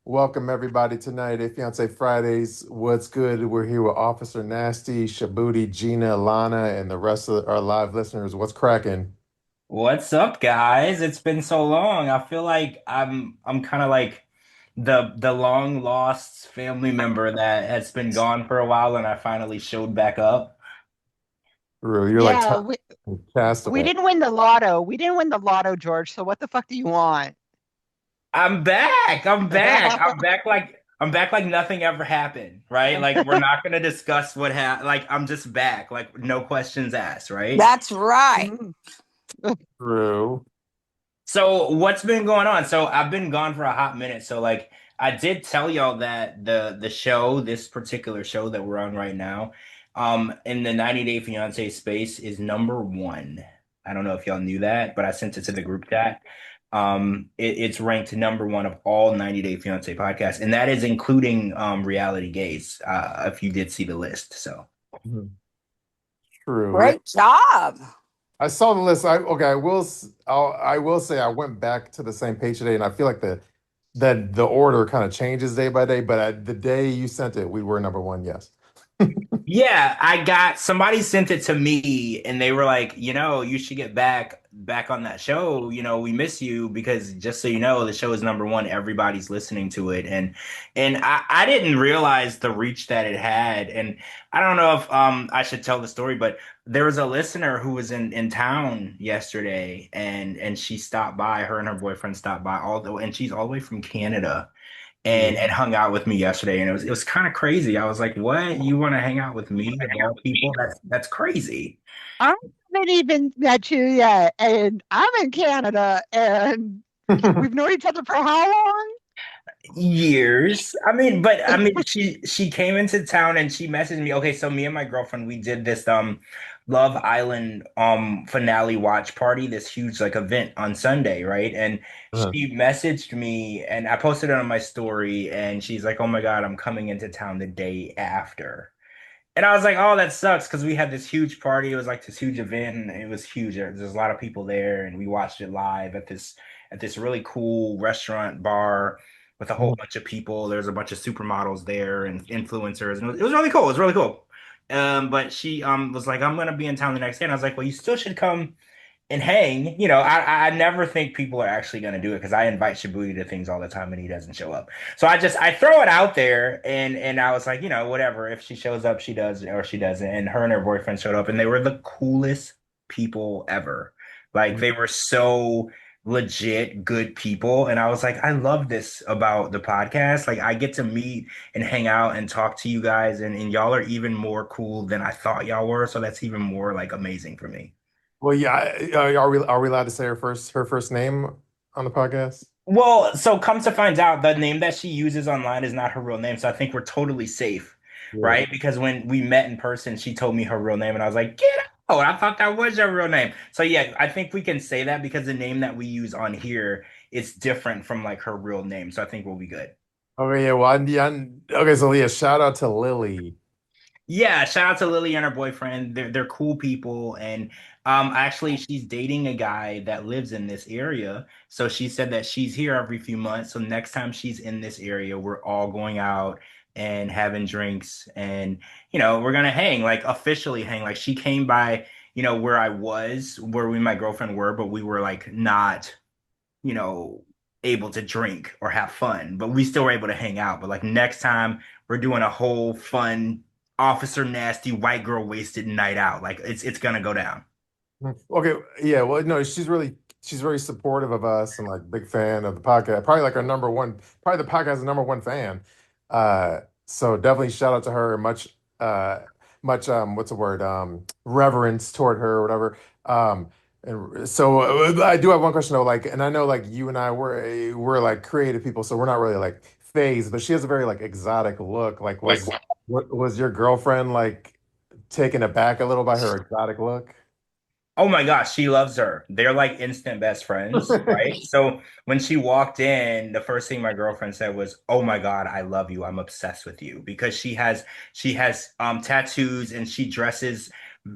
Welcome everybody tonight at Fiance Fridays. What's good? We're here with Officer Nasty, Shabooty, Gina, Lana, and the rest of our live listeners. What's cracking? What's up, guys? It's been so long. I feel like I'm kind of like the long lost family member that has been gone for a while and I finally showed back up. You're like Yeah, we castaway. didn't win the lotto. We didn't win the lotto, George. So what the fuck do you want? I'm back. I'm back. I'm back like nothing ever happened, right? Like we're not gonna discuss what happened. Like I'm just back. Like no questions asked, right? That's right. Mm. True. So what's been going on? So I've been gone for a hot minute. So like I did tell y'all that the show, this particular show that we're on right now, in the 90 Day Fiance space is number one. I don't know if y'all knew that, but I sent it to the group chat. It's ranked number one of all 90 Day Fiance podcasts, and that is including Reality Gaze, if you did see the list. So Mhm. True. Yeah. Great job. I saw the list. I will say I went back to the same page today, and I feel like the order kind of changes day by day. But the day you sent it, we were number one. Yes. yeah, I got somebody sent it to me and they were like, you should get back on that show. We miss you because just so you know, the show is number one. Everybody's listening to it. And I didn't realize the reach that it had. And I don't know if I should tell the story, but there was a listener who was in town yesterday and she stopped by, her and her boyfriend stopped by and she's all the way from Canada Yeah. and hung out with me yesterday, and it was kind of crazy. I was like, "What? You want to hang out with me of all people? That's crazy." I haven't even met you yet, and I'm in Canada, and we've known each other for how long? Years. I mean, she came into town and she messaged me. Okay, so me and my girlfriend, we did this Love Island finale watch party, this huge like event on Sunday, right? And Uh-huh. she messaged me and I posted it on my story and she's like, "Oh my God, I'm coming into town the day after." And I was like, "Oh, that sucks," because we had this huge party. It was like this huge event, and it was huge. There's a lot of people there, and we watched it live at this really cool restaurant bar with a whole bunch of people. There's a bunch of supermodels there and influencers, and it was really cool. It was really cool. But she was like, "I'm gonna be in town the next day," and I was like, "Well, you still should come and hang." I never think people are actually going to do it because I invite Shabooty to things all the time and he doesn't show up. So I throw it out there and I was like, whatever. If she shows up, she does or she doesn't. And her and her boyfriend showed up and they were the coolest people ever. Like they were so legit good people. And I was like, I love this about the podcast. Like I get to meet and hang out and talk to you guys and y'all are even more cool than I thought y'all were. So that's even more like amazing for me. Well, yeah. Are we allowed to say her first name on the podcast? Well, so come to find out, the name that she uses online is not her real name. So I think we're totally safe, Yeah. right? Because when we met in person, she told me her real name, and I was like, "Get out!" I thought that was your real name. So yeah, I think we can say that because the name that we use on here is different from like her real name. So I think we'll be good. Okay. Yeah. Well, okay. So yeah, shout out to Lily. Yeah, shout out to Lily and her boyfriend. They're cool people, and actually, she's dating a guy that lives in this area. So she said that she's here every few months. So next time she's in this area, we're all going out and having drinks, and we're gonna hang, like officially hang. Like she came by, where I was, where we and my girlfriend were, but we were like not, you know, able to drink or have fun, but we still were able to hang out. But like next time, we're doing a whole fun officer nasty white girl wasted night out. Like it's gonna go down. Okay, yeah, well, no, she's very supportive of us and like big fan of the podcast. Probably like our number one, probably the podcast's number one fan. So definitely shout out to her. Much what's the word? Reverence toward her or whatever. And so I do have one question though, like, and I know like you and I we're like creative people, so we're not really like phased, but she has a very like exotic look. Like, Like, was your girlfriend like taken aback a little by her exotic look? oh my gosh, she loves her. They're like instant best friends, right? So when she walked in, the first thing my girlfriend said was, "Oh my God, I love you. I'm obsessed with you." Because she has tattoos and she dresses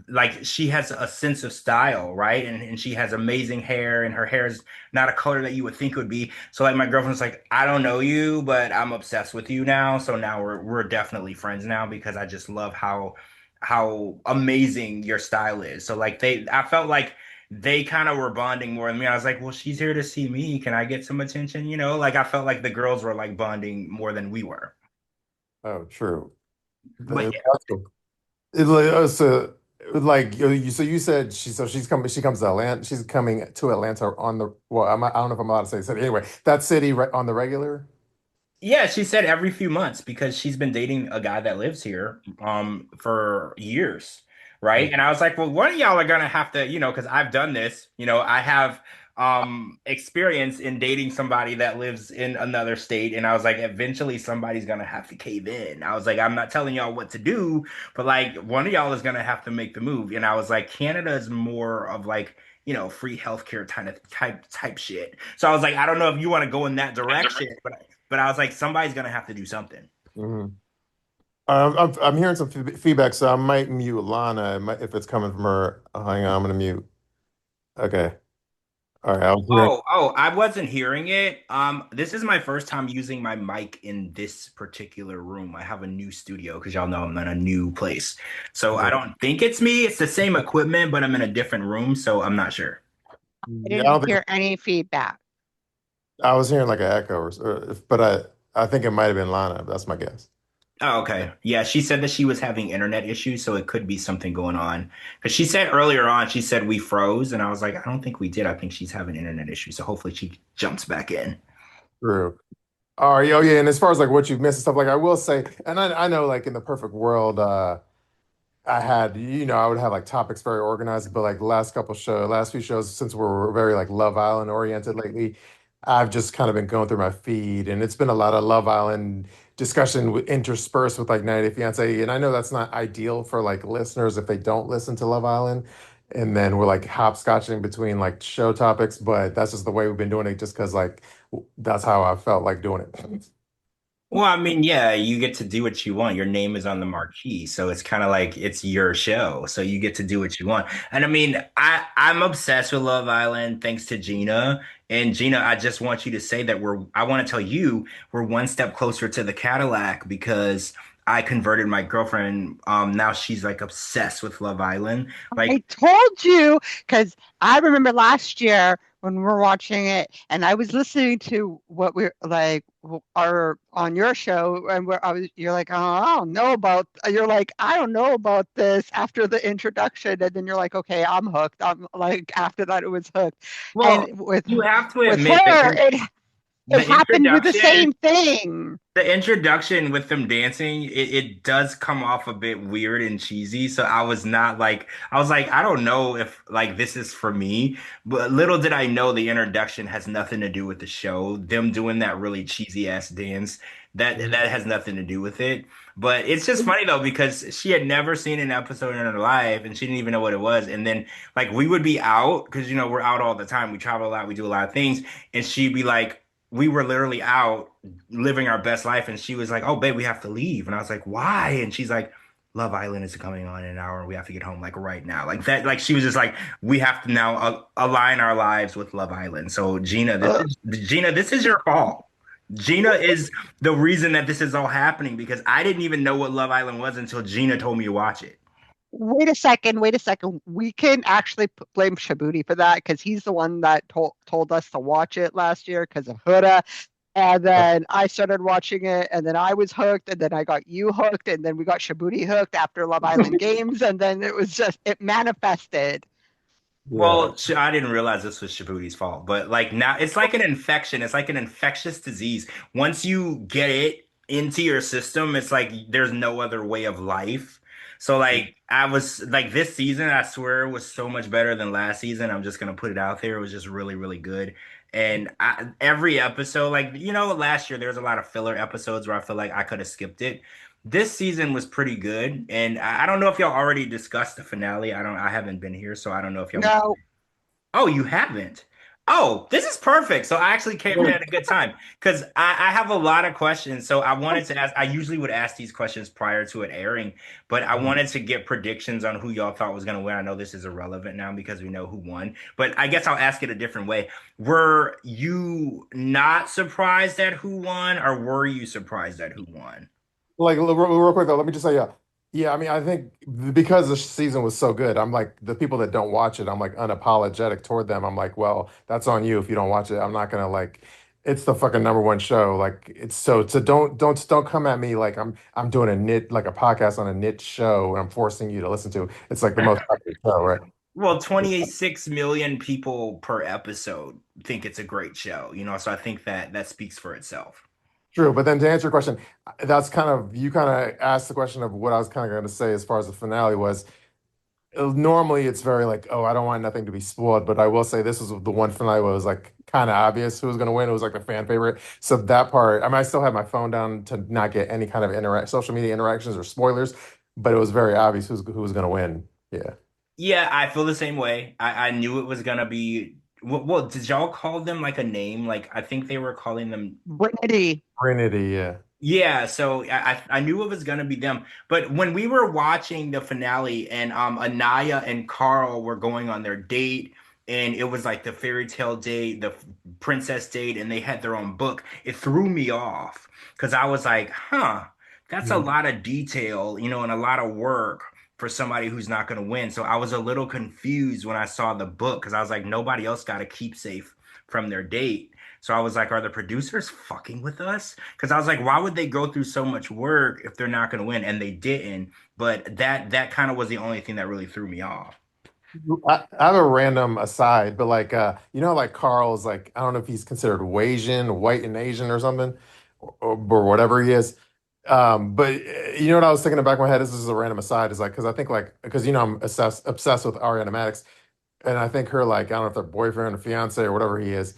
like she has a sense of style, right? And she has amazing hair, and her hair is not a color that you would think would be. So like my girlfriend's like, I don't know you, but I'm obsessed with you now. So now we're definitely friends now because I just love how amazing your style is. So like I felt like they kind of were bonding more than me. I was like, well, she's here to see me. Can I get some attention? You know, like I felt like the girls were like bonding more than we were. Oh, true. But That's cool. It's like, so like so you said she comes to Atlanta. She's coming to Atlanta on the well. I don't know if I'm allowed to say so. Anyway, that city right on the regular. yeah, she said every few months because she's been dating a guy that lives here for years, right? And I was like, well, one of y'all are gonna have to, because I've done this, I have experience in dating somebody that lives in another state, and I was like, eventually somebody's gonna have to cave in. I was like, I'm not telling y'all what to do, but like one of y'all is gonna have to make the move. And I was like, Canada is more of like, free healthcare kind of type shit. So I was like, I don't know if you want to go in that direction, but I was like, somebody's gonna have to do something. Mm-hmm. I'm hearing some feedback, so I might mute Lana if it's coming from her. Hang on, I'm gonna mute. Okay. All right. I was hearing. Oh, I wasn't hearing it. This is my first time using my mic in this particular room. I have a new studio because y'all know I'm in a new place. So I don't think it's me. It's the same equipment, but I'm in a different room, so I'm not sure. I Yeah, I didn't don't think hear any feedback. I was hearing like an echo, but I think it might have been Lana. That's my guess. Oh, okay. Yeah, she said that she was having internet issues, so it could be something going on. Because she said earlier on, she said we froze, and I was like, I don't think we did. I think she's having internet issues, so hopefully she jumps back in. True. Oh yeah, and as far as like what you've missed and stuff, like I will say, and I know like in the perfect world, I had, I would have like topics very organized, but like the last few shows, since we're very like Love Island oriented lately, I've just kind of been going through my feed, and it's been a lot of Love Island discussion interspersed with like 90 Day Fiance, and I know that's not ideal for like listeners if they don't listen to Love Island, and then we're like hopscotching between like show topics, but that's just the way we've been doing it, just because like that's how I felt like doing it. Well, I mean, yeah, you get to do what you want. Your name is on the marquee, so it's kind of like it's your show, so you get to do what you want. And I mean, I'm obsessed with Love Island thanks to Gina. And Gina, I just want you to say that I want to tell you we're one step closer to the Cadillac because I converted my girlfriend. Now she's like obsessed with Love Island. I Like, told you because I remember last year when we were watching it, and I was listening to what we're like are on your show, and you're like, oh, I don't know about. You're like, I don't know about this after the introduction, and then you're like, okay, I'm hooked. I'm like, after that, it was hooked, and well, you have to with admit her, it the happened with the introduction. same thing. The introduction with them dancing, it does come off a bit weird and cheesy. So I was not like, I was like, I don't know if like this is for me. But little did I know the introduction has nothing to do with the show. Them doing that really cheesy ass dance, that has nothing to do with it. But it's just funny though, because she had never seen an episode in her life and she didn't even know what it was. And then like we would be out, because we're out all the time. We travel a lot, we do a lot of things, and she'd be like, we were literally out living our best life. And she was like, "Oh, babe, we have to leave." And I was like, "Why?" And she's like, "Love Island is coming on in an hour and we have to get home like right now." Like that, like she was just like, "We have to now align our lives with Love Island." So Gina, this is your fault. Gina is the reason that this is all happening because I didn't even know what Love Island was until Gina told me to watch it. Wait a second, wait a second. We can actually blame Shabooty for that because he's the one that told us to watch it last year because of Huda. And then I started watching it, and then I was hooked, and then I got you hooked, and then we got Shabooty hooked after Love Island Games, and then it manifested. Yeah. Well, I didn't realize this was Shabooty's fault, but like now it's like an infection. It's like an infectious disease. Once you get it into your system, it's like there's no other way of life. So like I was like this season, I swear was so much better than last season. I'm just gonna put it out there. It was just really, really good. And every episode, like last year there was a lot of filler episodes where I feel like I could have skipped it. This season was pretty good, and I don't know if y'all already discussed the finale. I haven't been here, so I don't know if y'all. No, Oh, you haven't? Oh, this is perfect. So I actually came in at a good time because I have a lot of questions. So I wanted to ask, I usually would ask these questions prior to it airing, but I wanted to get predictions on who y'all thought was going to win. I know this is irrelevant now because we know who won, but I guess I'll ask it a different way. Were you not surprised at who won, or were you surprised at who won? Like real quick though, let me just say, yeah. I mean, I think because the season was so good, I'm like the people that don't watch it, I'm like unapologetic toward them. I'm like, well, that's on you if you don't watch it. I'm not gonna like, it's the fucking number one show. Like it's so don't come at me like I'm doing a nit like a podcast on a niche show and I'm forcing you to listen to. It's like the most popular show, right? Well, 26 million people per episode think it's a great show, so I think that that speaks for itself. True, but then to answer your question, that's kind of you kind of asked the question of what I was kind of going to say as far as the finale was. Normally it's very like, oh, I don't want nothing to be spoiled, but I will say this was the one finale where it was like kind of obvious who was going to win. It was like the fan favorite. So that part, I mean, I still had my phone down to not get any kind of interact social media interactions or spoilers, but it was very obvious who was going to win. Yeah. Yeah, I feel the same way. I knew it was gonna be. Well, did y'all call them like a name? Like I think they were calling them. Brittany. Trinity, yeah. Yeah, so I knew it was gonna be them. But when we were watching the finale and Anaya and Carl were going on their date, and it was like the fairy tale date, the princess date, and they had their own book, it threw me off because I was like, huh, that's a Mhm. lot of detail, and a lot of work for somebody who's not gonna win. So I was a little confused when I saw the book because I was like, nobody else got a keepsake from their date. So I was like, are the producers fucking with us? Because I was like, why would they go through so much work if they're not going to win? And they didn't. But that kind of was the only thing that really threw me off. I have a random aside, but like like Carl's like I don't know if he's considered Asian, white and Asian or something, or whatever he is. But you know what I was thinking in the back of my head, this is a random aside, is like because I think like because I'm obsessed with Ariana Madix, and I think her like I don't know if their boyfriend or fiance or whatever he is,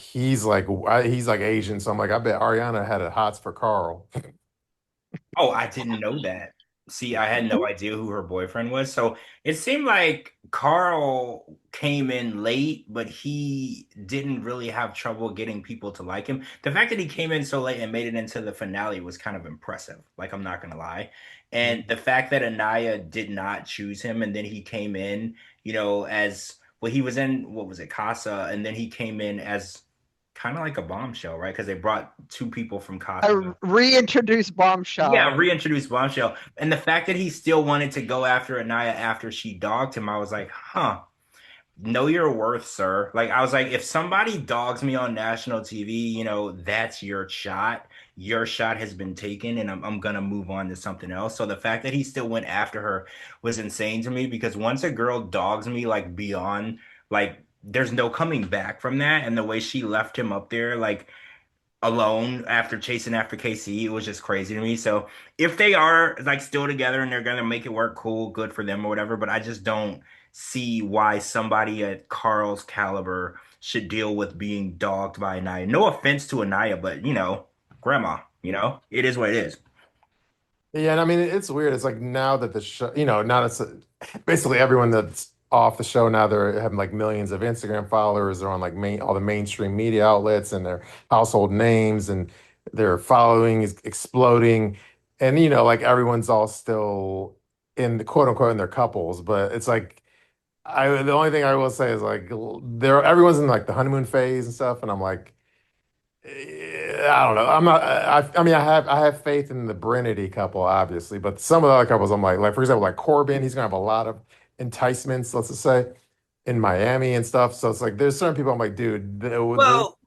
he's like Asian, so I'm like I bet Ariana had a hots for Carl. Oh, I didn't know that. See, I had no idea who her boyfriend was. So it seemed like Carl came in late, but he didn't really have trouble getting people to like him. The fact that he came in so late and made it into the finale was kind of impressive. Like, I'm not gonna lie. And the fact that Anaya did not choose him and then he came in, as well, he was in, what was it, Casa, and then he came in as kind of like a bombshell, right? Because they brought two people from Casa. A reintroduced Yeah, bombshell. reintroduced Bombshell. And the fact that he still wanted to go after Anaya after she dogged him, I was like, huh, know your worth, sir. Like, I was like, if somebody dogs me on national TV, that's your shot. Your shot has been taken, and I'm gonna move on to something else. So the fact that he still went after her was insane to me because once a girl dogs me, like, beyond, like, there's no coming back from that. And the way she left him up there, like, alone after chasing after KC. It was just crazy to me. So if they are like still together and they're gonna make it work, cool, good for them or whatever. But I just don't see why somebody at Carl's caliber should deal with being dogged by Anaya. No offense to Anaya, but grandma, it is what it is. Yeah, and I mean it's weird. It's like now that the show, now it's basically everyone that's off the show now they're having like millions of Instagram followers. They're on like all the mainstream media outlets and their household names and their following is exploding. And like everyone's all still in the quote unquote in their couples, but it's like the only thing I will say is like everyone's in like the honeymoon phase and stuff, and I'm like. I don't know. I'm not. I mean, I have faith in the Brinity couple, obviously, but some of the other couples, I'm like for example, like Corbin, he's gonna have a lot of enticements, let's just say, in Miami and stuff. So it's like there's certain people I'm like, dude, Well,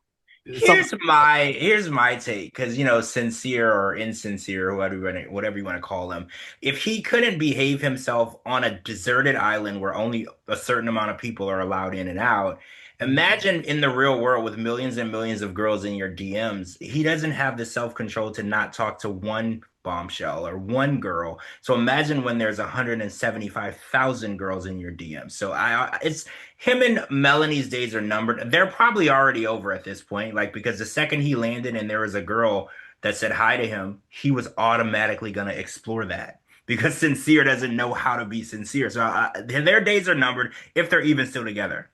something. here's my take because sincere or insincere, whatever you want to call him. If he couldn't behave himself on a deserted island where only a certain amount of people are allowed in and out, imagine in the real world with millions and millions of girls in your DMs. He doesn't have the self-control to not talk to one bombshell or one girl. So imagine when there's 175,000 girls in your DMs. So it's him and Melanie's days are numbered. They're probably already over at this point, like because the second he landed and there was a girl that said hi to him, he was automatically gonna explore that because sincere doesn't know how to be sincere. So their days are numbered if they're even still together.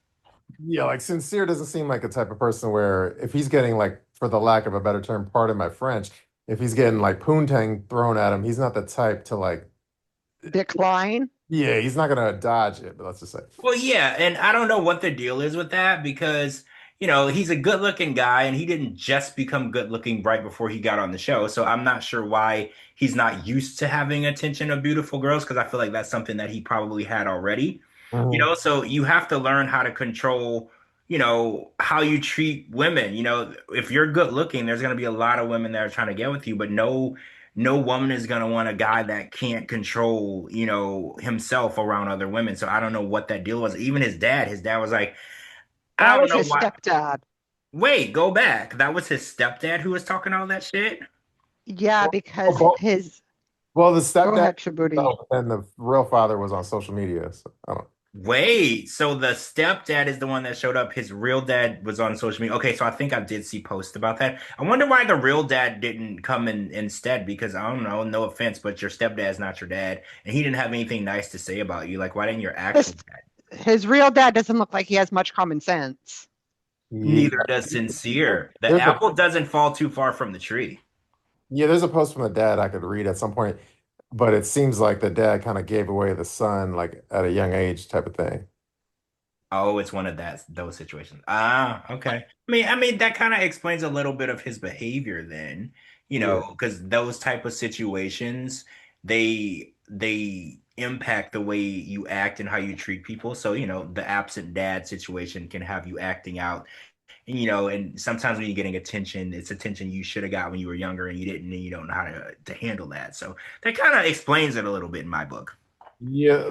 Yeah, like Sincere doesn't seem like a type of person where if he's getting like, for the lack of a better term, pardon my French, if he's getting like poontang thrown at him, he's not the type to like, Decline. yeah, he's not gonna dodge it, but let's just say. Well, yeah, and I don't know what the deal is with that because, he's a good-looking guy and he didn't just become good-looking right before he got on the show. So I'm not sure why he's not used to having attention of beautiful girls because I feel like that's something that he probably had already. Mhm. So you have to learn how to control, how you treat women. If you're good-looking, there's going to be a lot of women that are trying to get with you, but no woman is gonna want a guy that can't control, himself around other women. So I don't know what that deal was. Even his dad was like, I That don't was know his why. stepdad. Wait, go back. That was his stepdad who was talking all that shit. Yeah, Well, because his. well, the Go stepdad, ahead, Shabooty. oh, and the real father was on social media. So I don't. Wait, so the stepdad is the one that showed up. His real dad was on social media. Okay, so I think I did see posts about that. I wonder why the real dad didn't come in instead, because I don't know, no offense, but your stepdad's not your dad, and he didn't have anything nice to say about you. Like, why didn't your His actual dad? his real dad doesn't look like he has much common sense. Yeah, Neither does sincere. The there's a apple doesn't fall too far from the tree. yeah, there's a post from the dad I could read at some point, but it seems like the dad kind of gave away the son like at a young age type of thing. Oh, it's one of those situations. Ah, okay. I mean that kind of explains a little bit of his behavior then, Yeah. because those type of situations, they impact the way you act and how you treat people. So, the absent dad situation can have you acting out, and sometimes when you're getting attention, it's attention you should have got when you were younger and you didn't, and you don't know how to handle that. So that kind of explains it a little bit in my book. Yeah,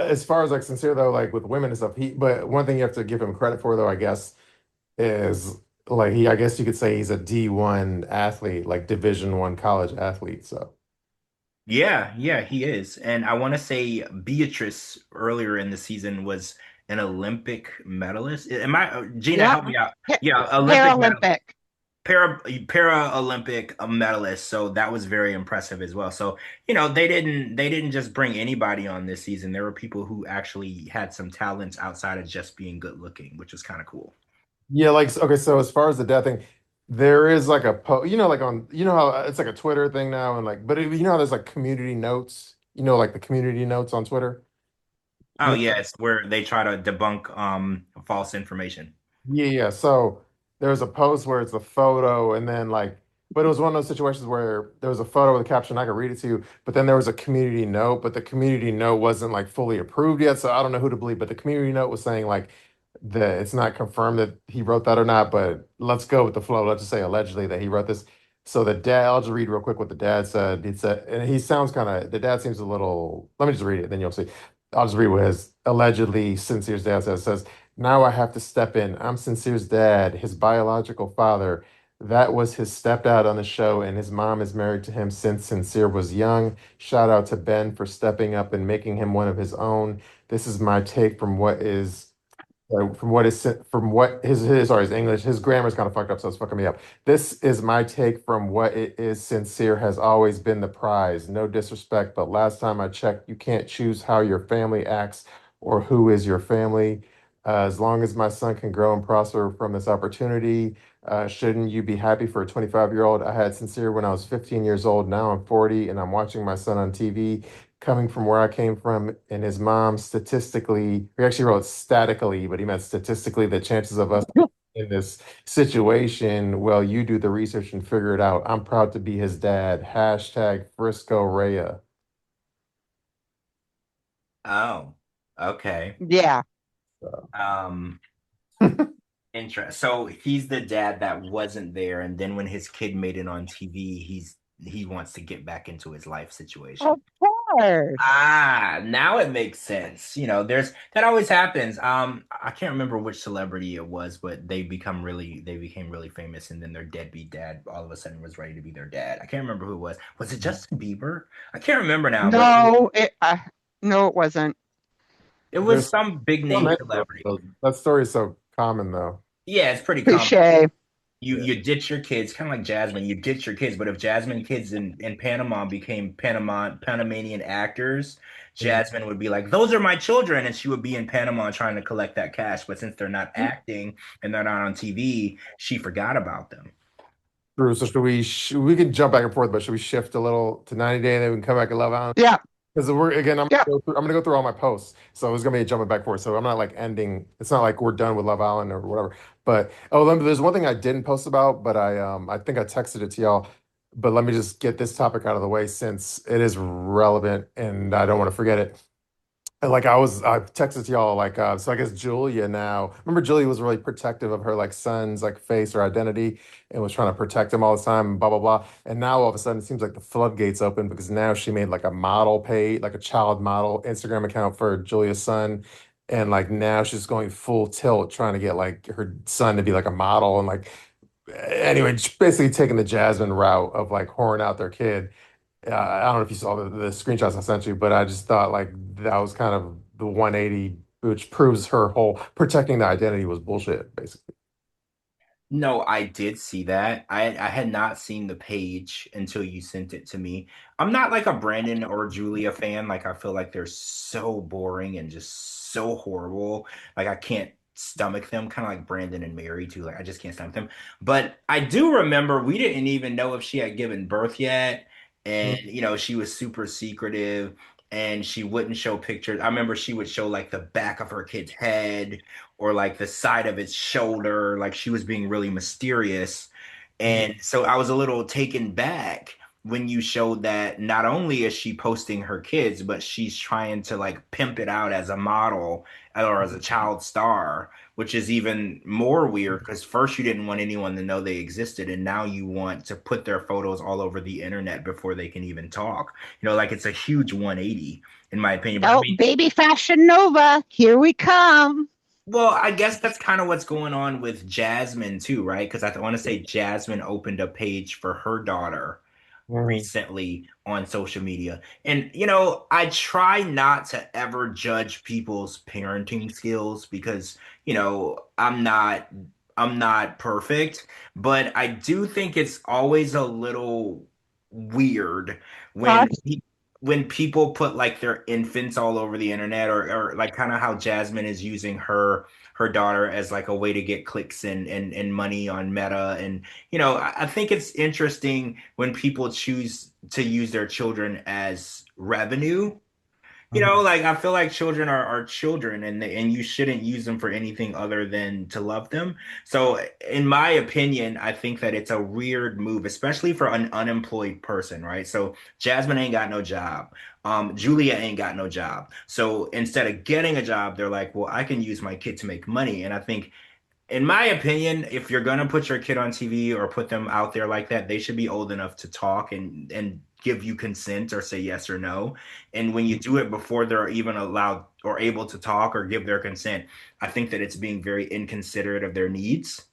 as far as like sincere though, like with women and stuff, but one thing you have to give him credit for though, I guess, is like I guess you could say he's a D1 athlete, like Division 1 college athlete. So Yeah, yeah, he is. And I want to say Beatrice earlier in the season was an Olympic medalist. Am I, Gina, Yep. help me out. Yeah, Olympic medal, Paralympic. Olympic medalist. So that was very impressive as well. So, they didn't just bring anybody on this season. There were people who actually had some talents outside of just being good looking, which was kind of cool. yeah, like okay, so as far as the death thing, there is like a like on how it's like a Twitter thing now, and like, but how there's like community notes, like the community notes on Twitter. Oh, yeah, it's where they try to debunk false information. Yeah, yeah. So there was a post where it's a photo, and then like, but it was one of those situations where there was a photo with a caption. I could read it to you, but then there was a community note, but the community note wasn't like fully approved yet. So I don't know who to believe, but the community note was saying like that it's not confirmed that he wrote that or not, but let's go with the flow. Let's just say allegedly that he wrote this. So the dad, I'll just read real quick what the dad said. He said, and he sounds kind of, the dad seems a little, let me just read it, then you'll see. I'll just read what his allegedly Sincere's dad says. It says, now I have to step in. I'm Sincere's dad, his biological father. That was his stepdad on the show, and his mom is married to him since Sincere was young. Shout out to Ben for stepping up and making him one of his own. This is my take from what his sorry his English his grammar's kind of fucked up, so it's fucking me up. This is my take from what it is. Sincere has always been the prize. No disrespect, but last time I checked, you can't choose how your family acts or who is your family. As long as my son can grow and prosper from this opportunity, shouldn't you be happy for a 25-year-old? I had Sincere when I was 15 years old. Now I'm 40 and I'm watching my son on TV coming from where I came from, and his mom statistically, he actually wrote statically, but he meant statistically, the chances of us in this situation, well, you do the research and figure it out. I'm proud to be his dad. Hashtag Frisco Raya. Oh, okay. Yeah. So, Um, So he's the dad that wasn't there, and then when his kid made it on TV, he wants to get back into his life Of situation. course. Ah, now it makes sense. There's that always happens. I can't remember which celebrity it was, but they became really famous, and then their deadbeat dad all of a sudden was ready to be their dad. I can't remember who it was. Was it Justin Bieber? I can't remember now, but No, no, it wasn't. it was there's some big so name many of celebrity. those. That story is so common though. Yeah, it's pretty common. Cliche. You Yeah. you ditch your kids, kind of like Jasmine. You ditch your kids, but if Jasmine kids in Panama became Panamanian actors, Mhm. Jasmine would be like, "Those are my children," and she would be in Panama trying to collect that cash. But since they're not acting and they're not on TV, she forgot about them. True. So we can jump back and forth, but should we shift a little to 90 Day and then we can come back and Love Island? Yeah, Because we're again, yeah. I'm gonna go through all my posts, so it's gonna be a jumping back and forth. So I'm not like ending. It's not like we're done with Love Island or whatever. But there's one thing I didn't post about, but I think I texted it to y'all. But let me just get this topic out of the way since it is relevant and I don't want to forget it. And like I texted to y'all like so I guess Julia now. Remember Julia was really protective of her like son's like face or identity and was trying to protect him all the time, blah blah blah. And now all of a sudden it seems like the floodgates open because now she made like a model page, like a child model Instagram account for Julia's son. And like now she's going full tilt trying to get like her son to be like a model and like anyway, just basically taking the Jasmine route of like whoring out their kid. I don't know if you saw the screenshots I sent you, but I just thought like that was kind of the 180, which proves her whole protecting the identity was bullshit, basically. No, I did see that. I had not seen the page until you sent it to me. I'm not like a Brandon or Julia fan. Like I feel like they're so boring and just so horrible. Like I can't stomach them, kind of like Brandon and Mary too. Like I just can't stomach them. But I do remember we didn't even know if she had given birth yet. And Mhm. she was super secretive and she wouldn't show pictures. I remember she would show like the back of her kid's head or like the side of its shoulder, like she was being really mysterious. And so I was a little taken back when you showed that not only is she posting her kids, but she's trying to like pimp it out as a model or as a child star, which is even more weird because first you didn't want anyone to know they existed, and now you want to put their photos all over the internet before they can even talk. Like it's a huge 180 in my opinion. But I Oh, mean, baby Fashion Nova, here we come. well, I guess that's kind of what's going on with Jasmine too, right? Because I want to say Jasmine opened a page for her daughter Mhm. recently on social media. And I try not to ever judge people's parenting skills because, I'm not perfect, but I do think it's always a little weird when Trust. when people put like their infants all over the internet or like kind of how Jasmine is using her daughter as like a way to get clicks and money on Meta. And I think it's interesting when people choose to use their children as revenue. Mhm. Like I feel like children are children and you shouldn't use them for anything other than to love them. So in my opinion, I think that it's a weird move, especially for an unemployed person, right? So Jasmine ain't got no job. Julia ain't got no job. So instead of getting a job, they're like, well, I can use my kid to make money. And I think in my opinion, if you're gonna put your kid on TV or put them out there like that, they should be old enough to talk and give you consent or say yes or no. And when you do it before they're even allowed or able to talk or give their consent, I think that it's being very inconsiderate of their needs,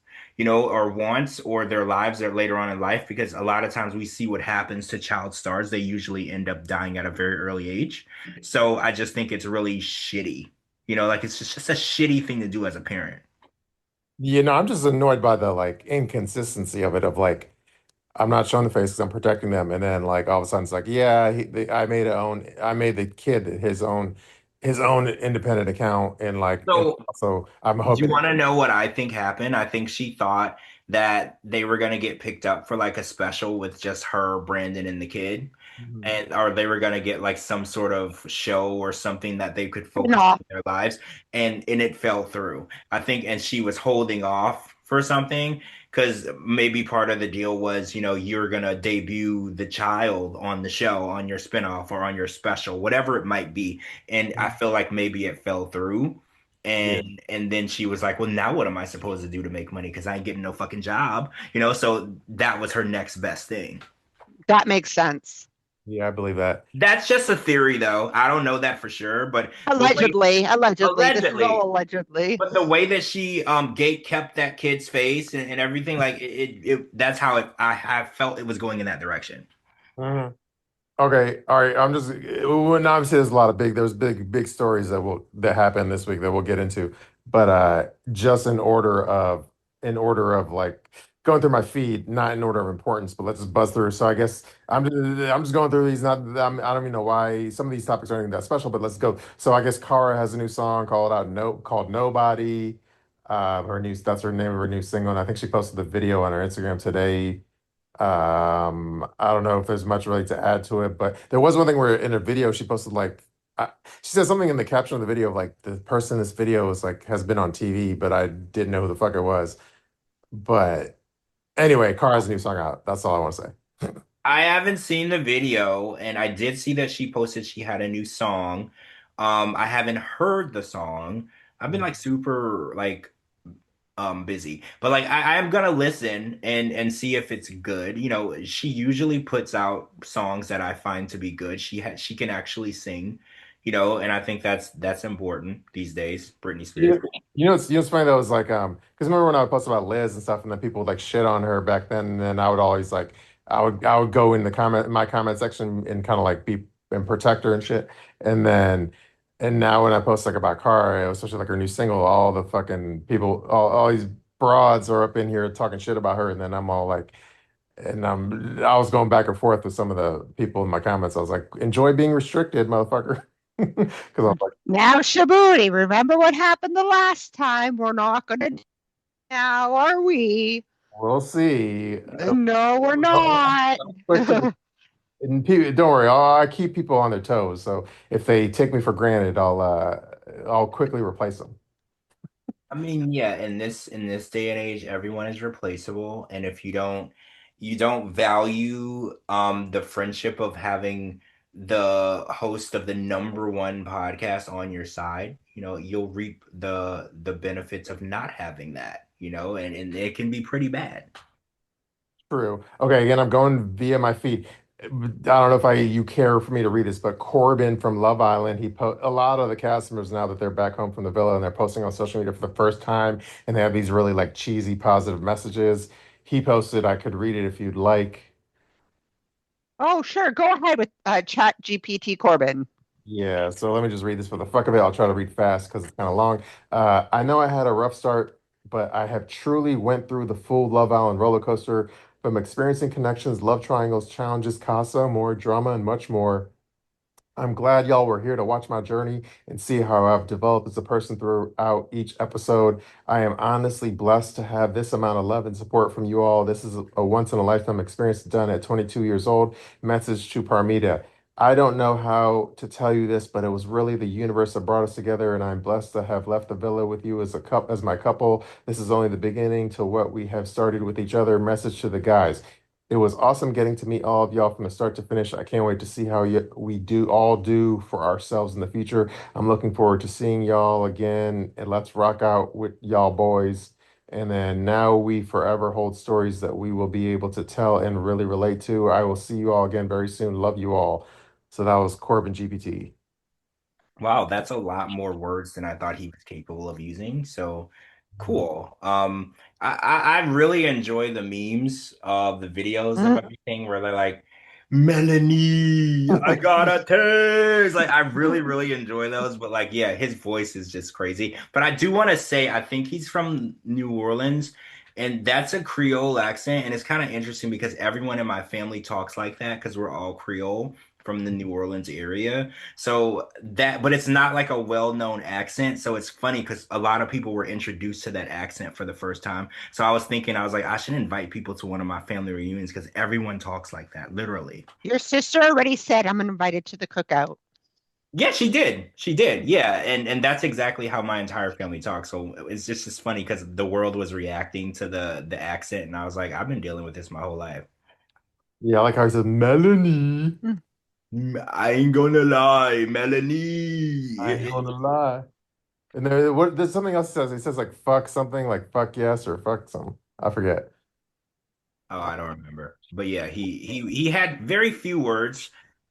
or wants or their lives or later on in life, because a lot of times we see what happens to child stars. They usually end up dying at a very early age. So I just think it's really shitty. Like it's just a shitty thing to do as a parent. I'm just annoyed by the like inconsistency of it. Of like, I'm not showing the face because I'm protecting them, and then like all of a sudden it's like, yeah, I made the kid his own independent account, and like, and So also I'm do you hoping. want to know what I think happened? I think she thought that they were going to get picked up for like a special with just her, Brandon, and the kid, Mhm. and or they were going to get like some sort of show or something that they could focus No, on their lives, and it fell through. I think, and she was holding off for something because maybe part of the deal was, you're going to debut the child on the show, on your spinoff or on your special, whatever it might be. And I feel like maybe it fell through. Yeah, And then she was like, "Well, now what am I supposed to do to make money? Because I ain't getting no fucking job." So that was her next best thing. that makes sense. yeah, I believe that. That's just a theory, though. I don't know that for sure, but the way Allegedly. This is all allegedly, allegedly. but the way that she gate kept that kid's face and everything, like that's how I felt it was going in that direction. Mhm. Okay, all right. Well, now obviously there's big stories that happened this week that we'll get into, but just in order of like going through my feed, not in order of importance, but let's just buzz through. So I guess I'm just going through these. Not I don't even know why some of these topics aren't even that special, but let's go. So I guess Kara has a new song called Nobody. Her new that's her name of her new single, and I think she posted the video on her Instagram today. I don't know if there's much really to add to it, but there was one thing where in a video she posted like she said something in the caption of the video of like the person in this video was like has been on TV, but I didn't know who the fuck it was. But anyway, Car has a new song out. That's all I want to say. I haven't seen the video, and I did see that she posted she had a new song. I haven't heard the song. I've been like super like busy, but like I am gonna listen and see if it's good. You know, she usually puts out songs that I find to be good. She can actually sing, you know, and I think that's important these days. Britney You Spears. know, what's funny though is like because remember when I would post about Liz and stuff, and then people would like shit on her back then, and then I would always like I would go in the my comment section and kind of like be and protect her and shit, and then and now when I post like about Cara, especially like her new single, all the fucking people, all these broads are up in here talking shit about her, and then I'm all like, and I was going back and forth with some of the people in my comments. I was like, enjoy being restricted, motherfucker, because I'm like, Now, Shabooty, remember what happened the last time? We're not going to now, are we? we'll see. No, we're not. Quickly. And people, don't worry, I keep people on their toes. So if they take me for granted, I'll quickly replace them. I mean, yeah, in this day and age, everyone is replaceable, and if you don't value the friendship of having the host of the number one podcast on your side, you know, you'll reap the benefits of not having that, you know, and it can be pretty bad. True. Okay, again, I'm going via my feed. I don't know if you care for me to read this, but Corbin from Love Island, a lot of the cast members now that they're back home from the villa and they're posting on social media for the first time, and they have these really like cheesy positive messages. He posted, I could read it if you'd like. Oh, sure. Go ahead with Chat GPT Corbin. Yeah, so let me just read this for the fuck of it. I'll try to read fast because it's kind of long. I know I had a rough start, but I have truly went through the full Love Island roller coaster from experiencing connections, love triangles, challenges, casa, more drama, and much more. I'm glad y'all were here to watch my journey and see how I've developed as a person throughout each episode. I am honestly blessed to have this amount of love and support from you all. This is a once in a lifetime experience done at 22 years old. Message to Parmita. I don't know how to tell you this, but it was really the universe that brought us together, and I'm blessed to have left the villa with you as my couple. This is only the beginning to what we have started with each other. Message to the guys. It was awesome getting to meet all of y'all from the start to finish. I can't wait to see how we do for ourselves in the future. I'm looking forward to seeing y'all again, and let's rock out with y'all boys. And then now we forever hold stories that we will be able to tell and really relate to. I will see you all again very soon. Love you all. So that was Corbin GPT. Wow, that's a lot more words than I thought he was capable of using. So cool. I really enjoy the memes of the videos of Mm. everything where they're like, Melanie, I got a taste. Like I really enjoy those. But like, yeah, his voice is just crazy. But I do want to say, I think he's from New Orleans, and that's a Creole accent, and it's kind of interesting because everyone in my family talks like that because we're all Creole from the New Orleans area. So that, but it's not like a well-known accent. So it's funny because a lot of people were introduced to that accent for the first time. So I was thinking, I was like, I should invite people to one of my family reunions because everyone talks like that, literally. Your sister already said I'm invited to the cookout. Yeah, she did. She did. Yeah, and that's exactly how my entire family talks. So it's just funny because the world was reacting to the accent, and I was like, I've been dealing with this my whole life. Yeah, like how he said, Melanie. Mm. I ain't gonna lie, I ain't Melanie. gonna lie. And there's something else he says. He says like fuck something, like fuck yes or fuck something. I forget. Oh, I don't remember. But yeah, he had very few words,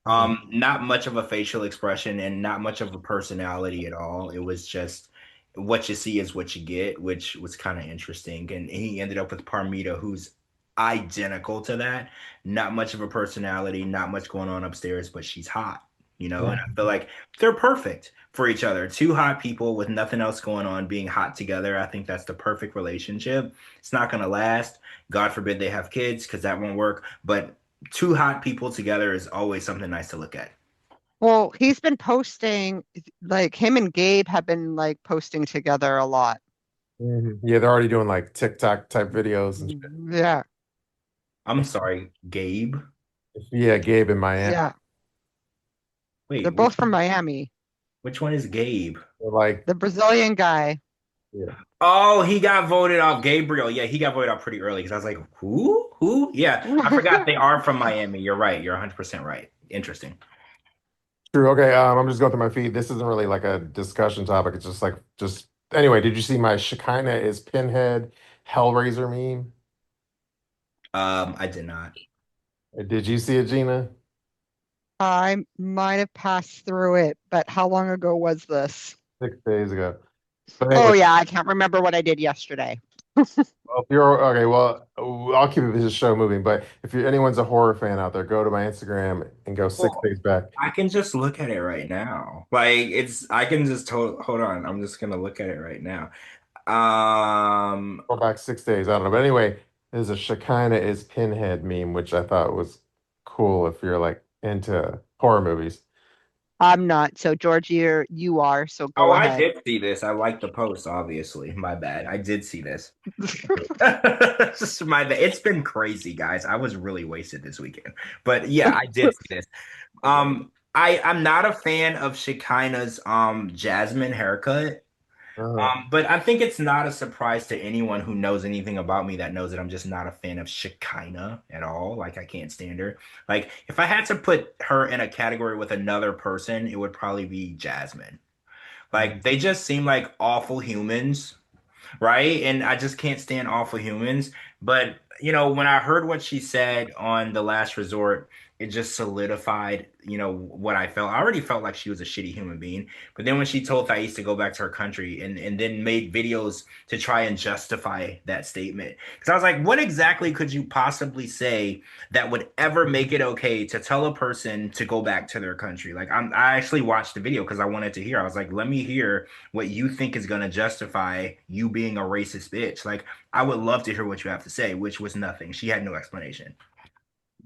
Mhm. not much of a facial expression and not much of a personality at all. It was just what you see is what you get, which was kind of interesting. And he ended up with Parmita, who's identical to that. Not much of a personality, not much going on upstairs, but she's hot. you know, and I feel like they're perfect for each other. Two hot people with nothing else going on being hot together. I think that's the perfect relationship. It's not going to last. God forbid they have kids because that won't work. But two hot people together is always something nice to look at. Well, he's been posting, like him and Gabe have been like posting together a lot. Mhm. Yeah, they're already doing like TikTok type videos and shit. Yeah, I'm sorry, Gabe. Yeah, Gabe in Miami. yeah. They're Wait, both from Miami. which one is Gabe? They're like, The Brazilian guy. yeah. Oh, he got voted off. Gabriel. Yeah, he got voted off pretty early because I was like, who? Who? Yeah, I forgot they are from Miami. You're right. You're 100% right. Interesting. True. Okay, I'm just going through my feed. This isn't really like a discussion topic. It's just like just anyway, did you see my Shekinah is Pinhead Hellraiser meme? I did not. Did you see it, Gina? I might have passed through it, but how long ago was this? 6 days ago. But Oh anyway, yeah, I can't remember what I did yesterday. well, if you're okay, well, I'll keep this show moving. But if you're anyone's a horror fan out there, go to my Instagram and go six Well, days back. I can just look at it right now. I can just hold on. I'm just gonna look at it right now. Um, Go back 6 days. I don't know. But anyway, there's a Shekinah is Pinhead meme, which I thought was cool if you're like into horror movies. I'm not. So George, you are, so oh, go I ahead. did see this. I like the post, obviously. My bad. I did see this. My bad. It's been crazy, guys. I was really wasted this weekend. But yeah, I did see this. I'm not a fan of Shekinah's Jasmine haircut. Uh, But I think it's not a surprise to anyone who knows anything about me that knows that I'm just not a fan of Shekinah at all. Like I can't stand her. Like if I had to put her in a category with another person, it would probably be Jasmine. Like they just seem like awful humans, right? And I just can't stand awful humans. But you know, when I heard what she said on The Last Resort, it just solidified, you know, what I felt. I already felt like she was a shitty human being. But then when she told Thais to go back to her country and then made videos to try and justify that statement. Because I was like, what exactly could you possibly say that would ever make it okay to tell a person to go back to their country? Like I actually watched the video because I wanted to hear. I was like, let me hear what you think is going to justify you being a racist bitch. Like, I would love to hear what you have to say, which was nothing. She had no explanation.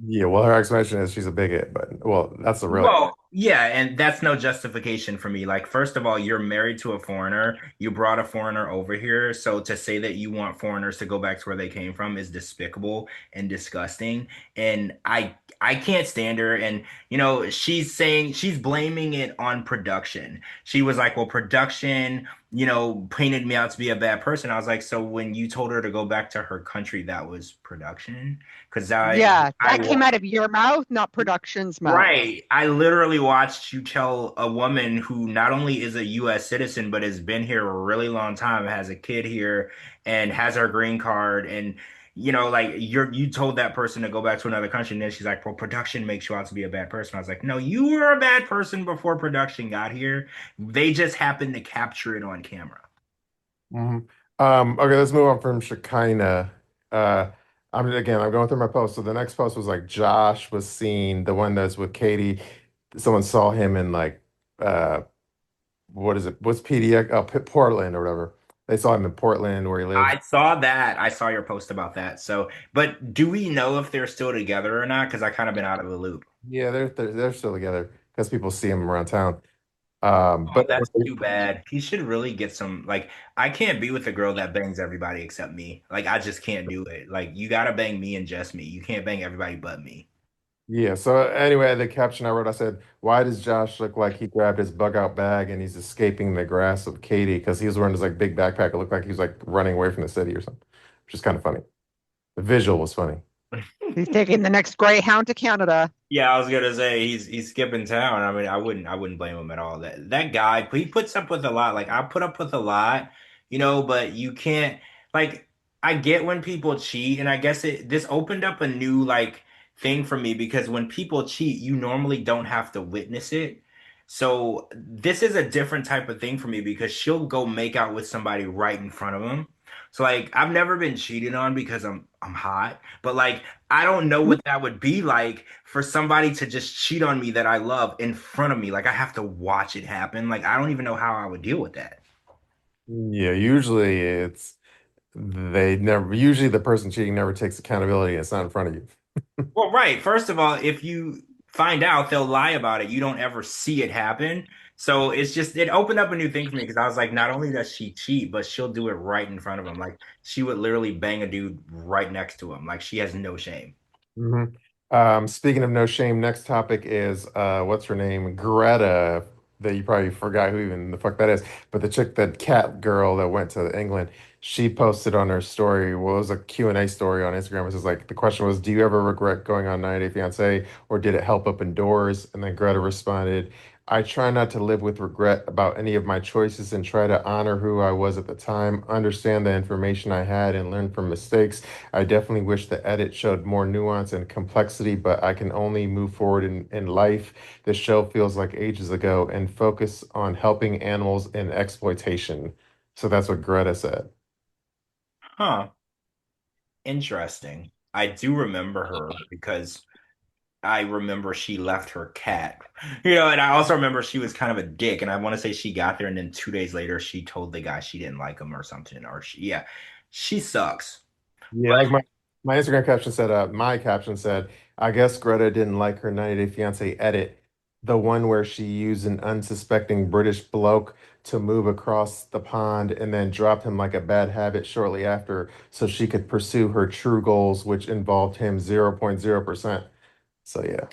yeah, well, her explanation is she's a bigot, but well, that's the real. Well, yeah, and that's no justification for me. Like, first of all, you're married to a foreigner. You brought a foreigner over here. So to say that you want foreigners to go back to where they came from is despicable and disgusting. And I can't stand her. And you know, she's blaming it on production. She was like, well, production, you know, painted me out to be a bad person. I was like, so when you told her to go back to her country, that was production? Because Yeah, I that came out of your mouth, not production's mouth. Right. I literally watched you tell a woman who not only is a US citizen, but has been here a really long time, has a kid here, and has her green card. And, you know, like you told that person to go back to another country. And then she's like, well, production makes you out to be a bad person. I was like, no, you were a bad person before production got here. They just happened to capture it on camera. Mhm. Okay, let's move on from Shekinah. Uh, I'm going through my post. So the next post was like Josh was seen, the one that's with Katie. Someone saw him in like uh what is it? What's PDX? Oh, Portland or whatever. They saw him in Portland where he lives. I saw that. I saw your post about that. So, but do we know if they're still together or not? Because I kind of been out of the loop. Yeah, they're still together because people see him around town. Oh, But that's too bad. He should really get some, like, I can't be with a girl that bangs everybody except me. Like, I just can't do it. Like, you gotta bang me and just me. You can't bang everybody but me. yeah, so anyway, the caption I wrote, I said, why does Josh look like he grabbed his bug out bag and he's escaping the grasp of Katie? Because he was wearing this like big backpack. It looked like he was like running away from the city or something, which is kind of funny. The visual was funny. He's taking the next Greyhound to Canada. Yeah, I was gonna say he's skipping town. I mean, I wouldn't blame him at all. That guy, he puts up with a lot. Like I put up with a lot, you know, but you can't like I get when people cheat, and I guess this opened up a new like thing for me because when people cheat, you normally don't have to witness it. So this is a different type of thing for me because she'll go make out with somebody right in front of him. So like I've never been cheated on because I'm hot, but like I don't know what that would be like for somebody to just cheat on me that I love in front of me. Like I have to watch it happen. Like I don't even know how I would deal with that. Yeah, usually it's they never usually the person cheating never takes accountability and it's not in front of you. Well, right. First of all, if you find out, they'll lie about it. You don't ever see it happen. So it's just it opened up a new thing for me because I was like, not only does she cheat, but she'll do it right in front of him. Like she would literally bang a dude right next to him. Like she has no shame. hmm Speaking of no shame, next topic is what's her name? Greta, that you probably forgot who even the fuck that is. But the chick, that cat girl that went to England, she posted on her story, well, it was a Q&A story on Instagram. It was like the question was, do you ever regret going on 90 Day Fiancé or did it help open doors? And then Greta responded, I try not to live with regret about any of my choices and try to honor who I was at the time, understand the information I had, and learn from mistakes. I definitely wish the edit showed more nuance and complexity, but I can only move forward in life. The show feels like ages ago and focus on helping animals in exploitation. So that's what Greta said. Huh. Interesting. I do remember her because I remember she left her cat. And I also remember she was kind of a dick. And I want to say she got there and then 2 days later she told the guy she didn't like him or something. Or yeah, she sucks. Yeah, like my Instagram caption said, my caption said, I guess Greta didn't like her 90 Day Fiancé edit, the one where she used an unsuspecting British bloke to move across the pond and then dropped him like a bad habit shortly after so she could pursue her true goals, which involved him 0.0%. So yeah.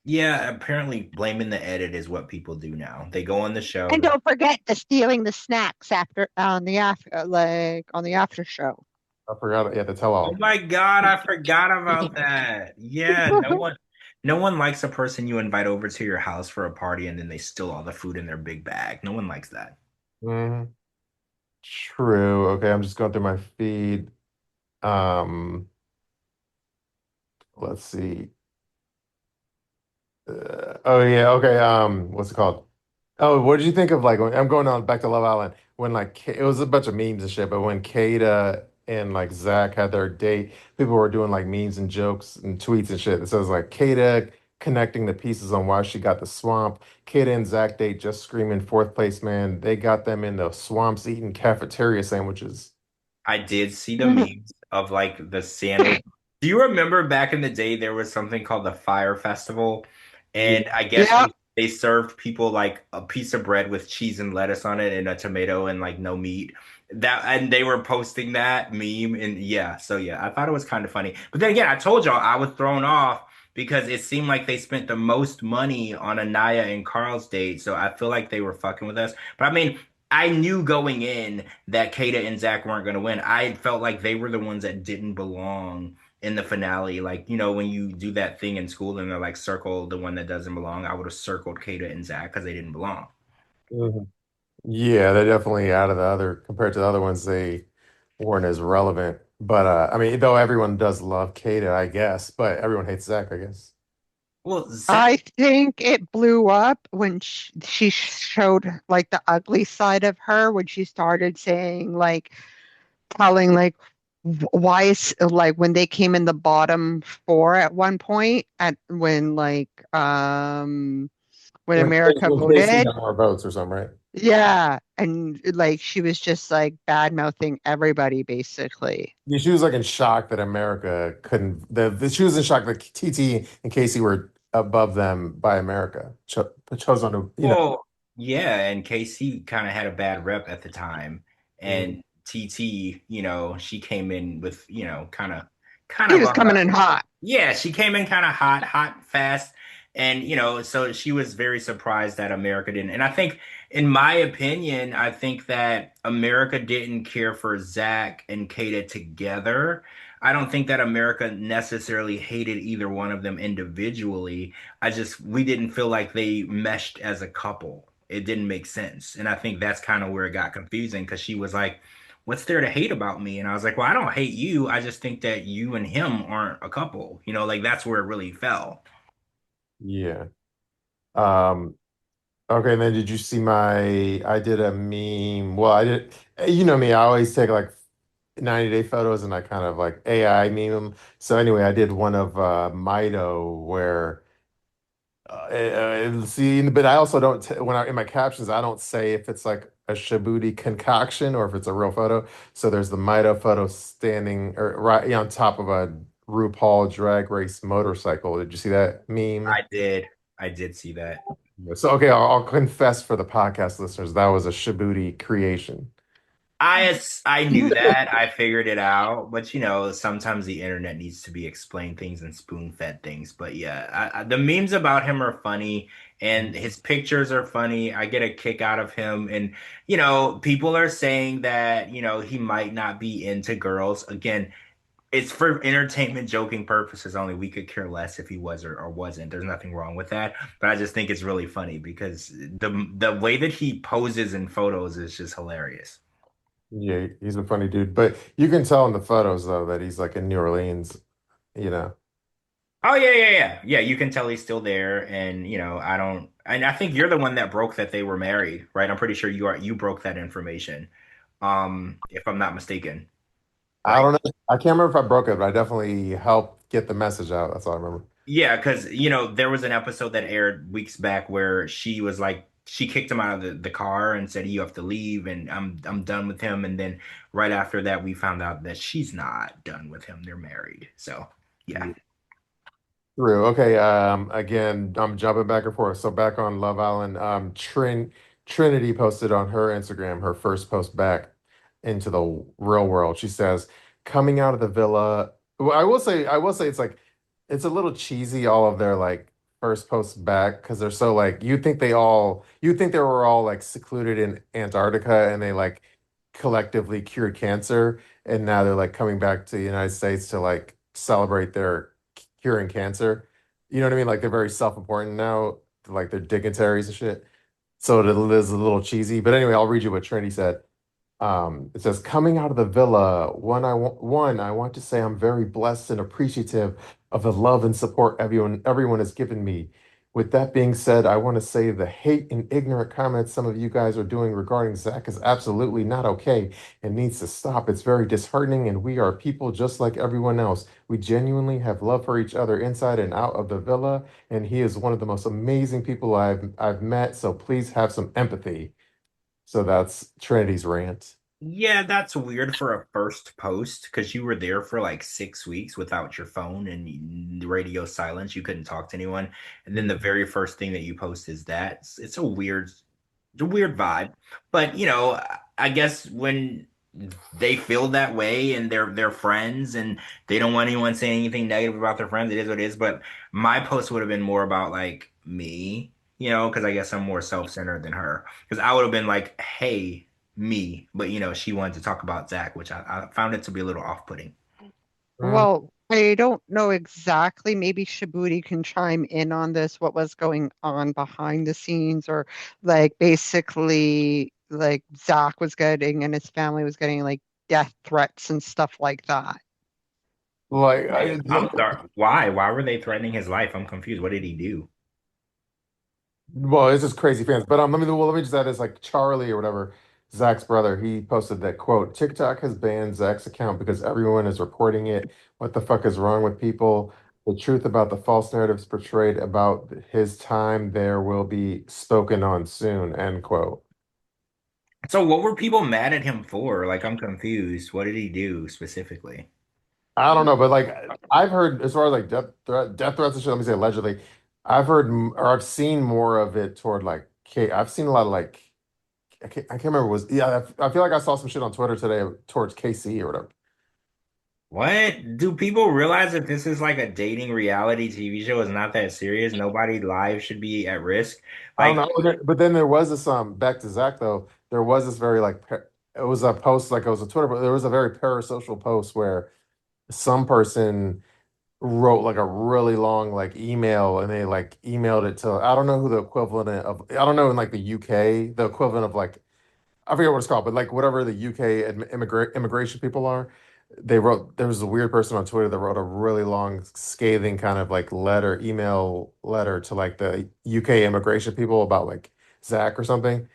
Yeah, apparently blaming the edit is what people do now. They go on the show. And don't forget the stealing the snacks after on the after like on the after show. I forgot, yeah, the tell Oh all. my God, I forgot about that. Yeah, no one likes a person you invite over to your house for a party and then they steal all the food in their big bag. No one likes that. Mhm. True. Okay, I'm just going through my feed. Um, let's see. Oh yeah, okay. What's it called? Oh, what did you think of like I'm going on back to Love Island when like it was a bunch of memes and shit, but when Kata and like Zach had their date, people were doing like memes and jokes and tweets and shit. It says like Kata connecting the pieces on why she got the swamp. Kata and Zach date just screaming fourth place, man. They got them in the swamps eating cafeteria sandwiches. I did see the memes of like the sandwich. Do you remember back in the day there was something called the Fire Festival? And I guess Yeah. they served people like a piece of bread with cheese and lettuce on it and a tomato and like no meat. That and they were posting that meme and yeah, so yeah, I thought it was kind of funny. But then again, I told y'all I was thrown off because it seemed like they spent the most money on Anaya and Carl's date, so I feel like they were fucking with us. But I mean, I knew going in that Kata and Zach weren't going to win. I felt like they were the ones that didn't belong in the finale. Like, when you do that thing in school and they're like, circle the one that doesn't belong, I would have circled Kata and Zach because they didn't belong. Mhm. Yeah, they're definitely out of the other compared to the other ones, they weren't as relevant. But I mean, though everyone does love Kata, I guess, but everyone hates Zach, I guess. Well, Zach, I think it blew up when she showed like the ugly side of her when she started saying like telling like why is like when they came in the bottom four at one point at when America When Casey voted. got more votes or something, right? Yeah, and like she was just like bad mouthing everybody basically. Yeah, she was like in shock that America couldn't. She was in shock that TT and Casey were above them by America. Chose on to. well, yeah, and KC kind of had a bad rep at the time. Mm, And TT, she came in with, kind He of was coming in hot. yeah, she came in kind of hot, hot, fast. And, so she was very surprised that America didn't. And I think, in my opinion, I think that America didn't care for Zach and Kata together. I don't think that America necessarily hated either one of them individually. We didn't feel like they meshed as a couple. It didn't make sense. And I think that's kind of where it got confusing because she was like, what's there to hate about me? And I was like, well, I don't hate you. I just think that you and him aren't a couple. Like that's where it really fell. yeah. Um, Okay, and then did you see my? I did a meme. Well, I did. You know me. I always take like 90-day photos and I kind of like AI meme them. So anyway, I did one of Mido where see, but I also don't when I in my captions I don't say if it's like a Shabooty concoction or if it's a real photo. So there's the Mido photo standing or right on top of a RuPaul drag race motorcycle. Did you see that meme? I did. I did see that. So okay, I'll confess for the podcast listeners, that was a Shabooty creation. I knew that. I figured it out. But sometimes the internet needs to be explained things and spoon-fed things. But yeah, the memes about him are funny and his pictures are funny. I get a kick out of him. And people are saying that, he might not be into girls. Again, it's for entertainment, joking purposes only. We could care less if he was or wasn't. There's nothing wrong with that. But I just think it's really funny because the way that he poses in photos is just hilarious. Yeah, he's a funny dude, but you can tell in the photos though that he's like in New Orleans, you know. Oh yeah, yeah, yeah. Yeah, you can tell he's still there and I don't and I think you're the one that broke that they were married, right? I'm pretty sure you broke that information. If I'm not mistaken, I right? don't know. I can't remember if I broke it, but I definitely helped get the message out. That's all I remember. Yeah, because there was an episode that aired weeks back where she was like she kicked him out of the car and said you have to leave and I'm done with him and then right after that we found out that she's not done with him. They're married. So, yeah. True. Okay. Again, I'm jumping back and forth. So back on Love Island, Trinity posted on her Instagram her first post back into the real world. She says, "Coming out of the villa." Well, I will say, it's like it's a little cheesy. All of their like first posts back because they're so like you think they were all like secluded in Antarctica and they like collectively cured cancer, and now they're like coming back to the United States to like celebrate their curing cancer. You know what I mean? Like they're very self-important now, like they're dignitaries and shit. So it is a little cheesy. But anyway, I'll read you what Trinity said. It says, coming out of the villa, I want to say I'm very blessed and appreciative of the love and support everyone has given me. With that being said, I want to say the hate and ignorant comments some of you guys are doing regarding Zach is absolutely not okay and needs to stop. It's very disheartening, and we are people just like everyone else. We genuinely have love for each other inside and out of the villa, and he is one of the most amazing people I've met. So please have some empathy. So that's Trinity's rant. Yeah, that's weird for a first post because you were there for like 6 weeks without your phone and the radio silence. You couldn't talk to anyone. And then the very first thing that you post is that. It's a weird vibe. But I guess when they feel that way and they're friends and they don't want anyone saying anything negative about their friends, it is what it is. But my post would have been more about like me, because I guess I'm more self-centered than her. Because I would have been like, hey, me. But she wanted to talk about Zach, which I found it to be a little off-putting. Mm, Well, I don't know exactly. Maybe Shabooty can chime in on this, what was going on behind the scenes, or like basically like Zach was getting and his family was getting like death threats and stuff like that. like Wait, I'm sorry. Why? Why were they threatening his life? I'm confused. What did he do? well, it's just crazy fans. But let me just add this, like Charlie or whatever, Zach's brother, he posted that quote, TikTok has banned Zach's account because everyone is reporting it. What the fuck is wrong with people? The truth about the false narratives portrayed about his time there will be spoken on soon, end quote. So what were people mad at him for? Like, I'm confused. What did he do specifically? I don't know, but like I've heard as far as like death threats and shit, let me say allegedly, or I've seen more of it toward like I've seen a lot of like I can't remember was yeah I feel like I saw some shit on Twitter today towards KC or whatever. What? Do people realize that this is like a dating reality TV show? It's not that serious. Nobody live should be at risk. I don't Like, know, but then there was this back to Zach though. There was this very like it was a post like it was a Twitter, but there was a very parasocial post where some person wrote like a really long like email and they like emailed it to I don't know who the equivalent of I don't know in like the UK the equivalent of like I forget what it's called, but like whatever the UK immigration people are, they wrote. There was a weird person on Twitter that wrote a really long, scathing kind of like email letter to like the UK immigration people about like Zach or something.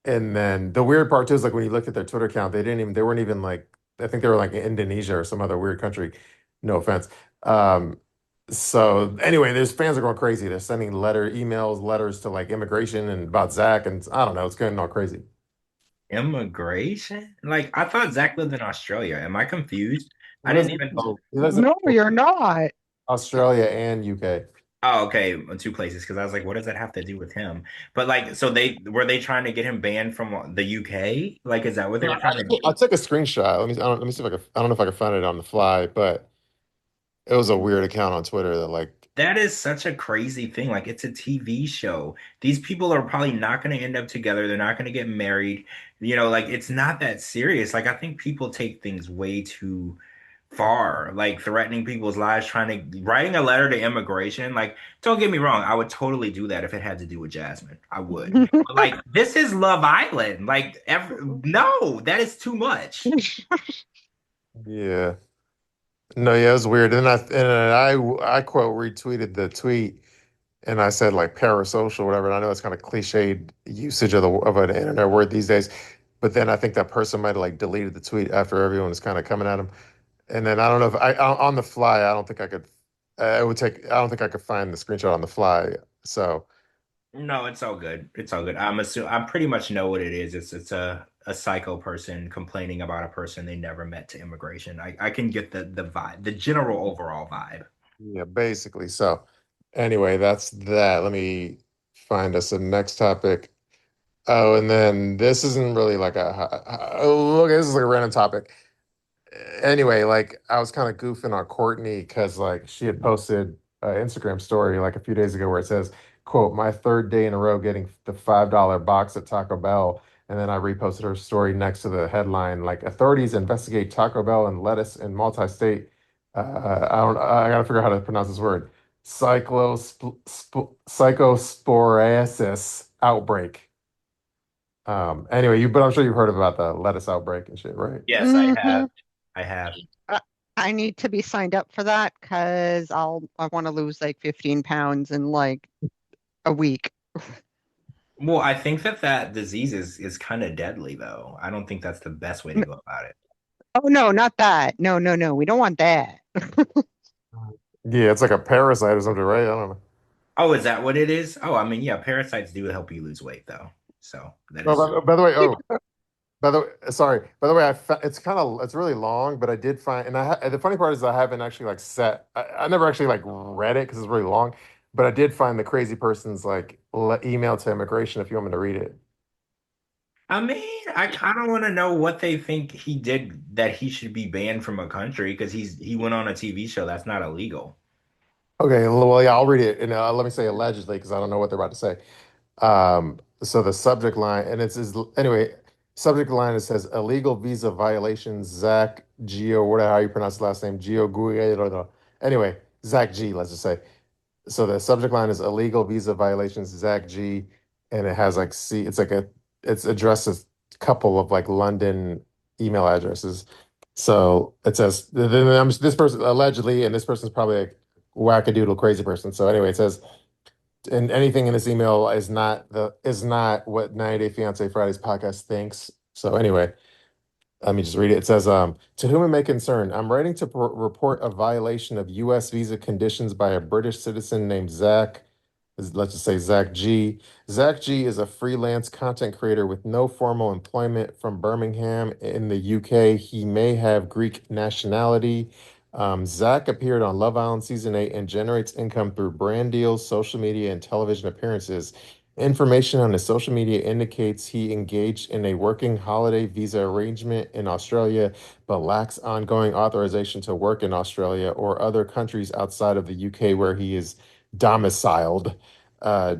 And then the weird part too is like when you looked at their Twitter account, they weren't even like, I think they were like in Indonesia or some other weird country. No offense. Um, so anyway, there's fans are going crazy. They're sending emails, letters to like immigration and about Zach, and I don't know, it's going all crazy. Immigration? Like I thought Zach lived in Australia. Am I confused? He I lives didn't in even. both. He lives in No, both you're not. Australia and UK. Oh, okay, in two places because I was like, what does that have to do with him? But like, so they trying to get him banned from the UK? Like, is that what they were trying to? I took a screenshot. Let me see if I don't know if I can find it on the fly, but it was a weird account on Twitter that like, That is such a crazy thing. Like, it's a TV show. These people are probably not going to end up together. They're not going to get married. Like it's not that serious. Like, I think people take things way too far, like threatening people's lives, writing a letter to immigration. Like, don't get me wrong, I would totally do that if it had to do with Jasmine. I would. But like, this is Love Island. Like, no, that is too much. yeah. No, yeah, it was weird. And I quote retweeted the tweet and I said like parasocial, whatever. And I know it's kind of cliched usage of an internet word these days, but then I think that person might have like deleted the tweet after everyone was kind of coming at him. And then I don't know if on the fly, I don't think I could. It would take. I don't think I could find the screenshot on the fly. So No, it's all good. It's all good. I pretty much know what it is. It's a psycho person complaining about a person they never met to immigration. I can get the vibe, the general overall vibe. yeah, basically. So anyway, that's that. Let me find us a next topic. Oh, and then this isn't really like oh, look, this is like a random topic. Anyway, like I was kind of goofing on Courtney because like she had posted an Instagram story like a few days ago where it says, quote, my third day in a row getting the $5 box at Taco Bell. And then I reposted her story next to the headline, like authorities investigate Taco Bell and lettuce in multi-state. I gotta figure out how to pronounce this word. Psychosporasis outbreak. Anyway, but I'm sure you've heard about the lettuce outbreak and shit, right? Yes, I Mhm. have. I have. I I need to be signed up for that because I want to lose like 15 pounds in like a week. Well, I think that disease is kind of deadly, though. I don't think that's the best way to go about it. Oh no, not that. No, no, no. We don't want that. Yeah, it's like a parasite or something, right? I don't know. Oh, is that what it is? Oh, I mean, yeah, parasites do help you lose weight, though. So that Oh, is. by the way, by the way, sorry. By the way, it's really long, but I did find, and the funny part is I haven't actually like I never actually like read it because it's really long, but I did find the crazy person's like email to immigration if you want me to read it. I mean, I kind of want to know what they think he did that he should be banned from a country because he went on a TV show that's not illegal. Okay, well, yeah, I'll read it, and let me say allegedly because I don't know what they're about to say. So the subject line, and it's is anyway, subject line it says illegal visa violations, Zach Gio, whatever how you pronounce his last name, Gio Guerrero. Anyway, Zach G, let's just say. So the subject line is illegal visa violations, Zach G, and it has like it's addressed as a couple of like London email addresses. So it says this person allegedly, and this person's probably a wackadoodle crazy person. So anyway, it says and anything in this email is not what 90 Day Fiance Fridays podcast thinks. So anyway, let me just read it. It says, to whom it may concern, I'm writing to report a violation of U.S. visa conditions by a British citizen named Zach. Let's just say Zach G. Zach G is a freelance content creator with no formal employment from Birmingham in the UK. He may have Greek nationality. Zach appeared on Love Island season 8 and generates income through brand deals, social media, and television appearances. Information on his social media indicates he engaged in a working holiday visa arrangement in Australia, but lacks ongoing authorization to work in Australia or other countries outside of the UK where he is domiciled. Uh,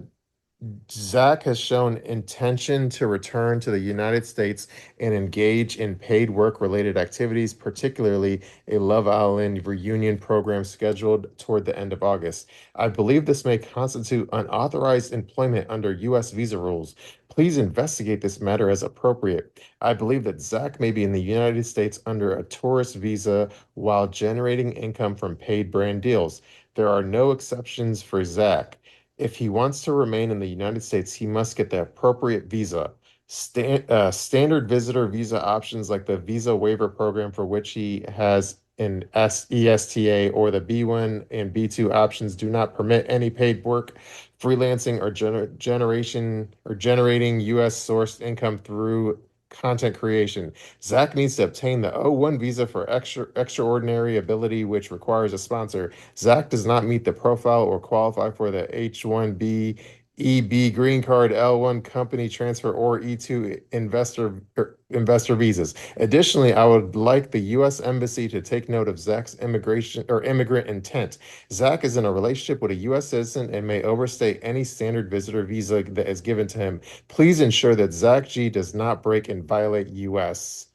Zach has shown intention to return to the United States and engage in paid work-related activities, particularly a Love Island reunion program scheduled toward the end of August. I believe this may constitute unauthorized employment under U.S. visa rules. Please investigate this matter as appropriate. I believe that Zach may be in the United States under a tourist visa while generating income from paid brand deals. There are no exceptions for Zach. If he wants to remain in the United States, he must get the appropriate visa. Standard visitor visa options like the visa waiver program for which he has an ESTA or the B1 and B2 options do not permit any paid work, freelancing, or generating U.S. sourced income through content creation. Zach needs to obtain the O1 visa for extraordinary ability, which requires a sponsor. Zach does not meet the profile or qualify for the H-1B, EB green card, L1 company transfer, or E2 investor visas. Additionally, I would like the U.S. Embassy to take note of Zach's immigration or immigrant intent. Zach is in a relationship with a U.S. citizen and may overstay any standard visitor visa that is given to him. Please ensure that Zach G does not break and violate U.S.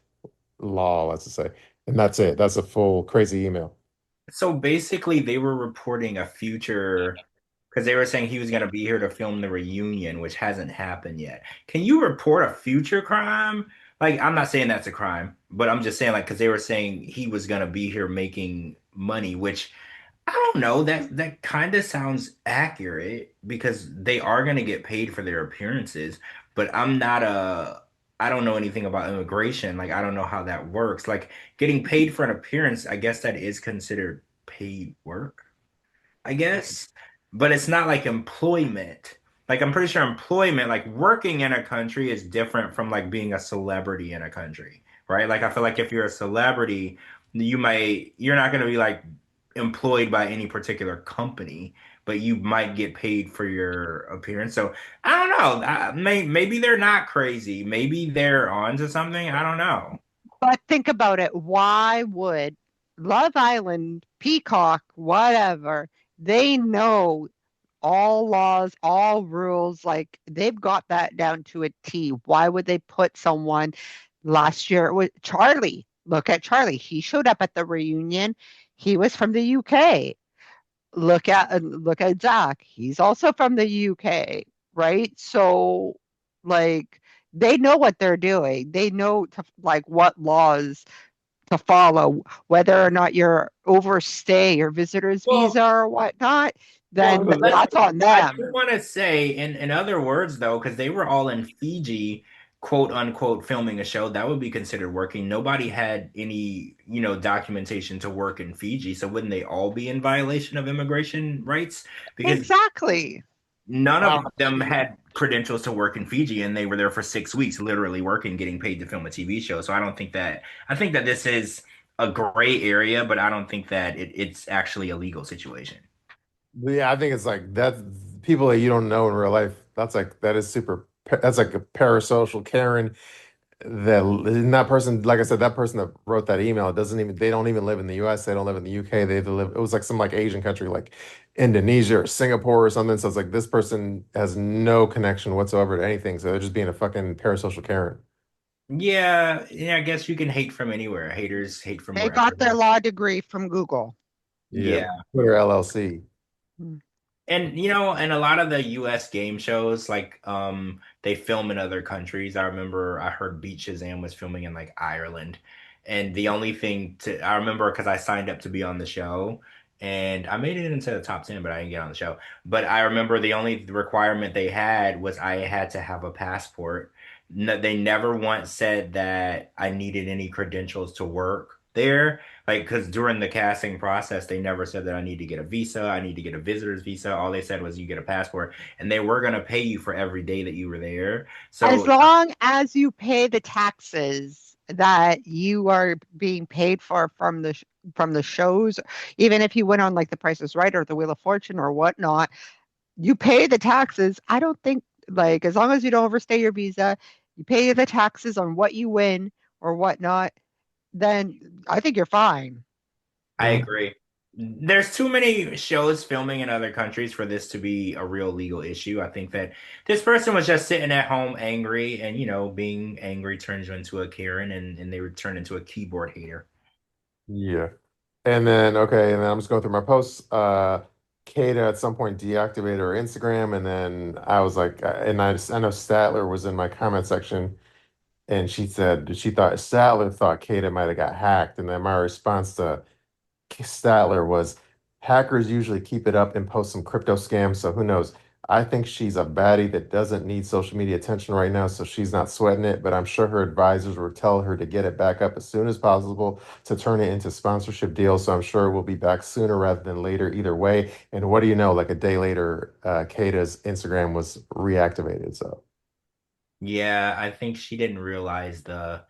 law, let's just say. And that's it. That's a full crazy email. So basically, they were reporting a future because they were saying he was going to be here to film the reunion, which hasn't happened yet. Can you report a future crime? Like, I'm not saying that's a crime, but I'm just saying, like, because they were saying he was going to be here making money, which I don't know. That kind of sounds accurate because they are going to get paid for their appearances, but I don't know anything about immigration. Like, I don't know how that works. Like, getting paid for an appearance, I guess that is considered paid work, I guess, but it's not like employment. Like, I'm pretty sure employment, like working in a country is different from like being a celebrity in a country, right? Like, I feel like if you're a celebrity, you're not going to be like employed by any particular company, but you might get paid for your appearance. So I don't know. Maybe they're not crazy. Maybe they're onto something. I don't know. But think about it. Why would Love Island, Peacock, whatever, they know all laws, all rules, like they've got that down to a T. Why would they put someone last year with Charlie? Look at Charlie. He showed up at the reunion. He was from the UK. Look at Zach. He's also from the UK, right? So like they know what they're doing. They know like what laws to follow, whether or not you're overstay your visitor's visa Well, or whatnot, Well, then let's, that's on I do them. want to say, in other words, though, because they were all in Fiji, quote unquote, filming a show, that would be considered working. Nobody had any, documentation to work in Fiji. So wouldn't they all be in violation of immigration rights? Because Exactly. none of Wow. them had credentials to work in Fiji, and they were there for 6 weeks, literally working, getting paid to film a TV show. So I don't think that, I think that this is a gray area, but I don't think that it's actually a legal situation. But yeah, I think it's like that people that you don't know in real life. That's like that is that's like a parasocial Karen. That person, like I said, that person that wrote that email doesn't even. They don't even live in the U.S. They don't live in the UK. They live. It was like some like Asian country, like Indonesia or Singapore or something. So it's like this person has no connection whatsoever to anything. So they're just being a fucking parasocial Karen. Yeah, yeah, I guess you can hate from anywhere. Haters hate from They wherever. got their law degree from Google. Yeah, Yeah. Twitter LLC. Mm. And and a lot of the US game shows like they film in other countries. I remember I heard Beat Shazam was filming in like Ireland. And the only thing to I remember because I signed up to be on the show and I made it into the top 10, but I didn't get on the show. But I remember the only requirement they had was I had to have a passport. No, they never once said that I needed any credentials to work there. Like, because during the casting process, they never said that I need to get a visa, I need to get a visitor's visa. All they said was you get a passport, and they were gonna pay you for every day that you were there. As So long as you pay the taxes that you are being paid for from the shows, even if you went on like The Price is Right or The Wheel of Fortune or whatnot, you pay the taxes. I don't think like as long as you don't overstay your visa, you pay the taxes on what you win or whatnot, then I think you're fine. I agree. There's too many shows filming in other countries for this to be a real legal issue. I think that this person was just sitting at home angry, and being angry turns you into a Karen, and they would turn into a keyboard hater. Yeah. And then okay, and then I'm just going through my posts. Kata at some point deactivated her Instagram, and then I was like, and I know Statler was in my comment section, and she said she thought Statler thought Kata might have got hacked, and then my response to Statler was, hackers usually keep it up and post some crypto scams, so who knows? I think she's a baddie that doesn't need social media attention right now, so she's not sweating it. But I'm sure her advisors will tell her to get it back up as soon as possible to turn it into sponsorship deals. So I'm sure we'll be back sooner rather than later, either way. And what do you know? Like a day later, Kata's Instagram was reactivated. So Yeah, I think she didn't realize the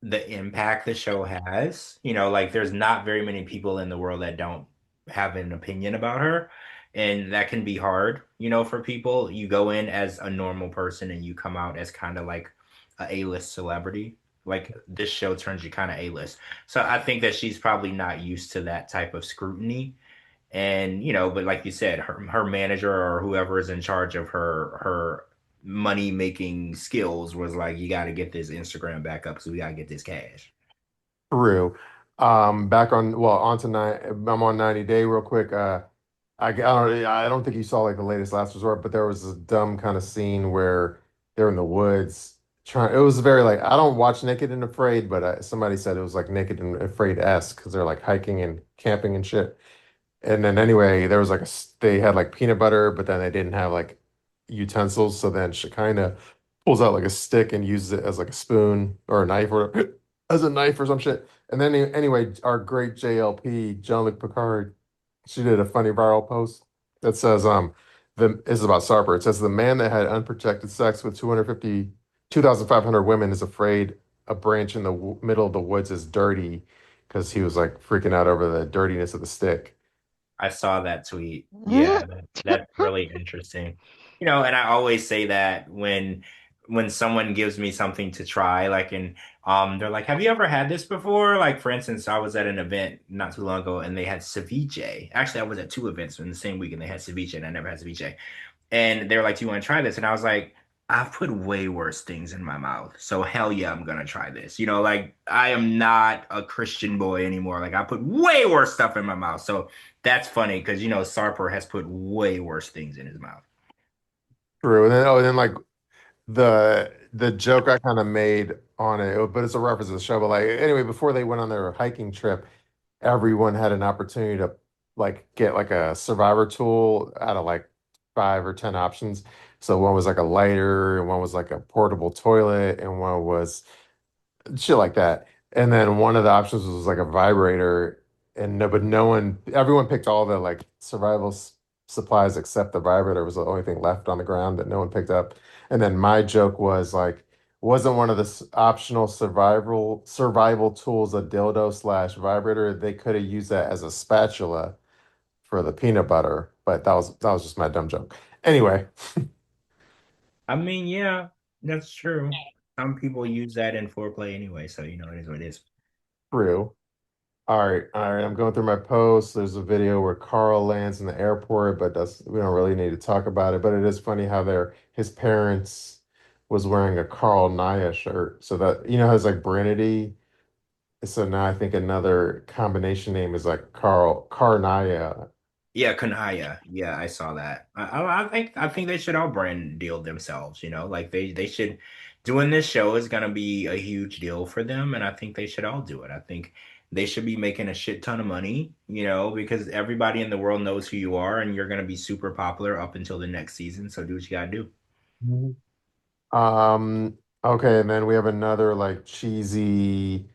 impact the show has. Like there's not very many people in the world that don't have an opinion about her. And that can be hard, for people. You go in as a normal person and you come out as kind of like a A-list celebrity. Like this show turns you kind of A-list. So I think that she's probably not used to that type of scrutiny. And but like you said, her manager or whoever is in charge of her money making skills was like, you got to get this Instagram back up, so we got to get this cash. True. Back on well, on to nine. I'm on 90 Day real quick. I don't think you saw like the latest Last Resort, but there was this dumb kind of scene where they're in the woods trying. It was very like I don't watch Naked and Afraid, but somebody said it was like Naked and Afraid-esque because they're like hiking and camping and shit. And then anyway, there was like they had like peanut butter, but then they didn't have like utensils. So then she kind of pulls out like a stick and uses it as like a spoon or a knife or as a knife or some shit. And then anyway, our great JLP, Jean-Luc Picard, she did a funny viral post that says, the this is about Sarper. It says the man that had unprotected sex with 2,500 women is afraid a branch in the middle of the woods is dirty because he was like freaking out over the dirtiness of the stick. I saw that tweet. Yeah, that's really interesting. And I always say that when someone gives me something to try, like and they're like, "Have you ever had this before?" Like for instance, I was at an event not too long ago and they had ceviche. Actually, I was at two events in the same week and they had ceviche and I never had ceviche. And they were like, "Do you want to try this?" And I was like, "I've put way worse things in my mouth. So hell yeah, I'm gonna try this." Like I am not a Christian boy anymore. Like I put way worse stuff in my mouth. So that's funny because Sarper has put way worse things in his mouth. True. And then like the joke I kind of made on it, but it's a reference to the show. But like anyway, before they went on their hiking trip, everyone had an opportunity to like get like a survivor tool out of like 5 or 10 options. So one was like a lighter, and one was like a portable toilet, and one was shit like that. And then one of the options was like a vibrator, and no, but no one, everyone picked all the like supplies except the vibrator was the only thing left on the ground that no one picked up. And then my joke was like, wasn't one of the optional survival tools a dildo slash vibrator? They could have used that as a spatula for the peanut butter, but that was just my dumb joke. Anyway, I mean, yeah, that's true. Some people use that in foreplay anyway, so it is what it is. true. All right. I'm going through my posts. There's a video where Carl lands in the airport, but that's we don't really need to talk about it. But it is funny how his parents was wearing a Carl Naya shirt. So that has like Brinity. So now I think another combination name is like Carl Naya. Yeah, Kanaya. Yeah, I saw that. I think they should all brand deal themselves, like they should doing this show is gonna be a huge deal for them, and I think they should all do it. I think they should be making a shit ton of money, because everybody in the world knows who you are and you're gonna be super popular up until the next season. So do what you gotta do. Mhm. Okay, and then we have another like cheesy.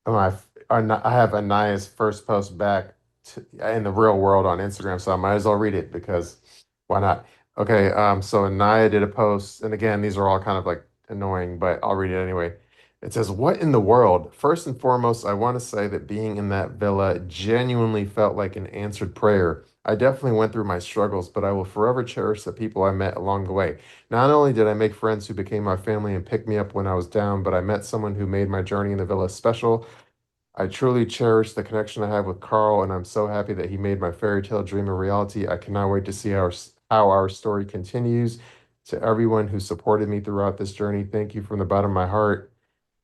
Oh, I have Anaya's first post back in the real world on Instagram, so I might as well read it because why not? Okay, so Anaya did a post, and again, these are all kind of like annoying, but I'll read it anyway. It says, "What in the world? First and foremost, I want to say that being in that villa genuinely felt like an answered prayer. I definitely went through my struggles, but I will forever cherish the people I met along the way. Not only did I make friends who became my family and picked me up when I was down, but I met someone who made my journey in the villa special. I truly cherish the connection I have with Carl, and I'm so happy that he made my fairy tale dream a reality. I cannot wait to see how our story continues. To everyone who supported me throughout this journey, thank you from the bottom of my heart.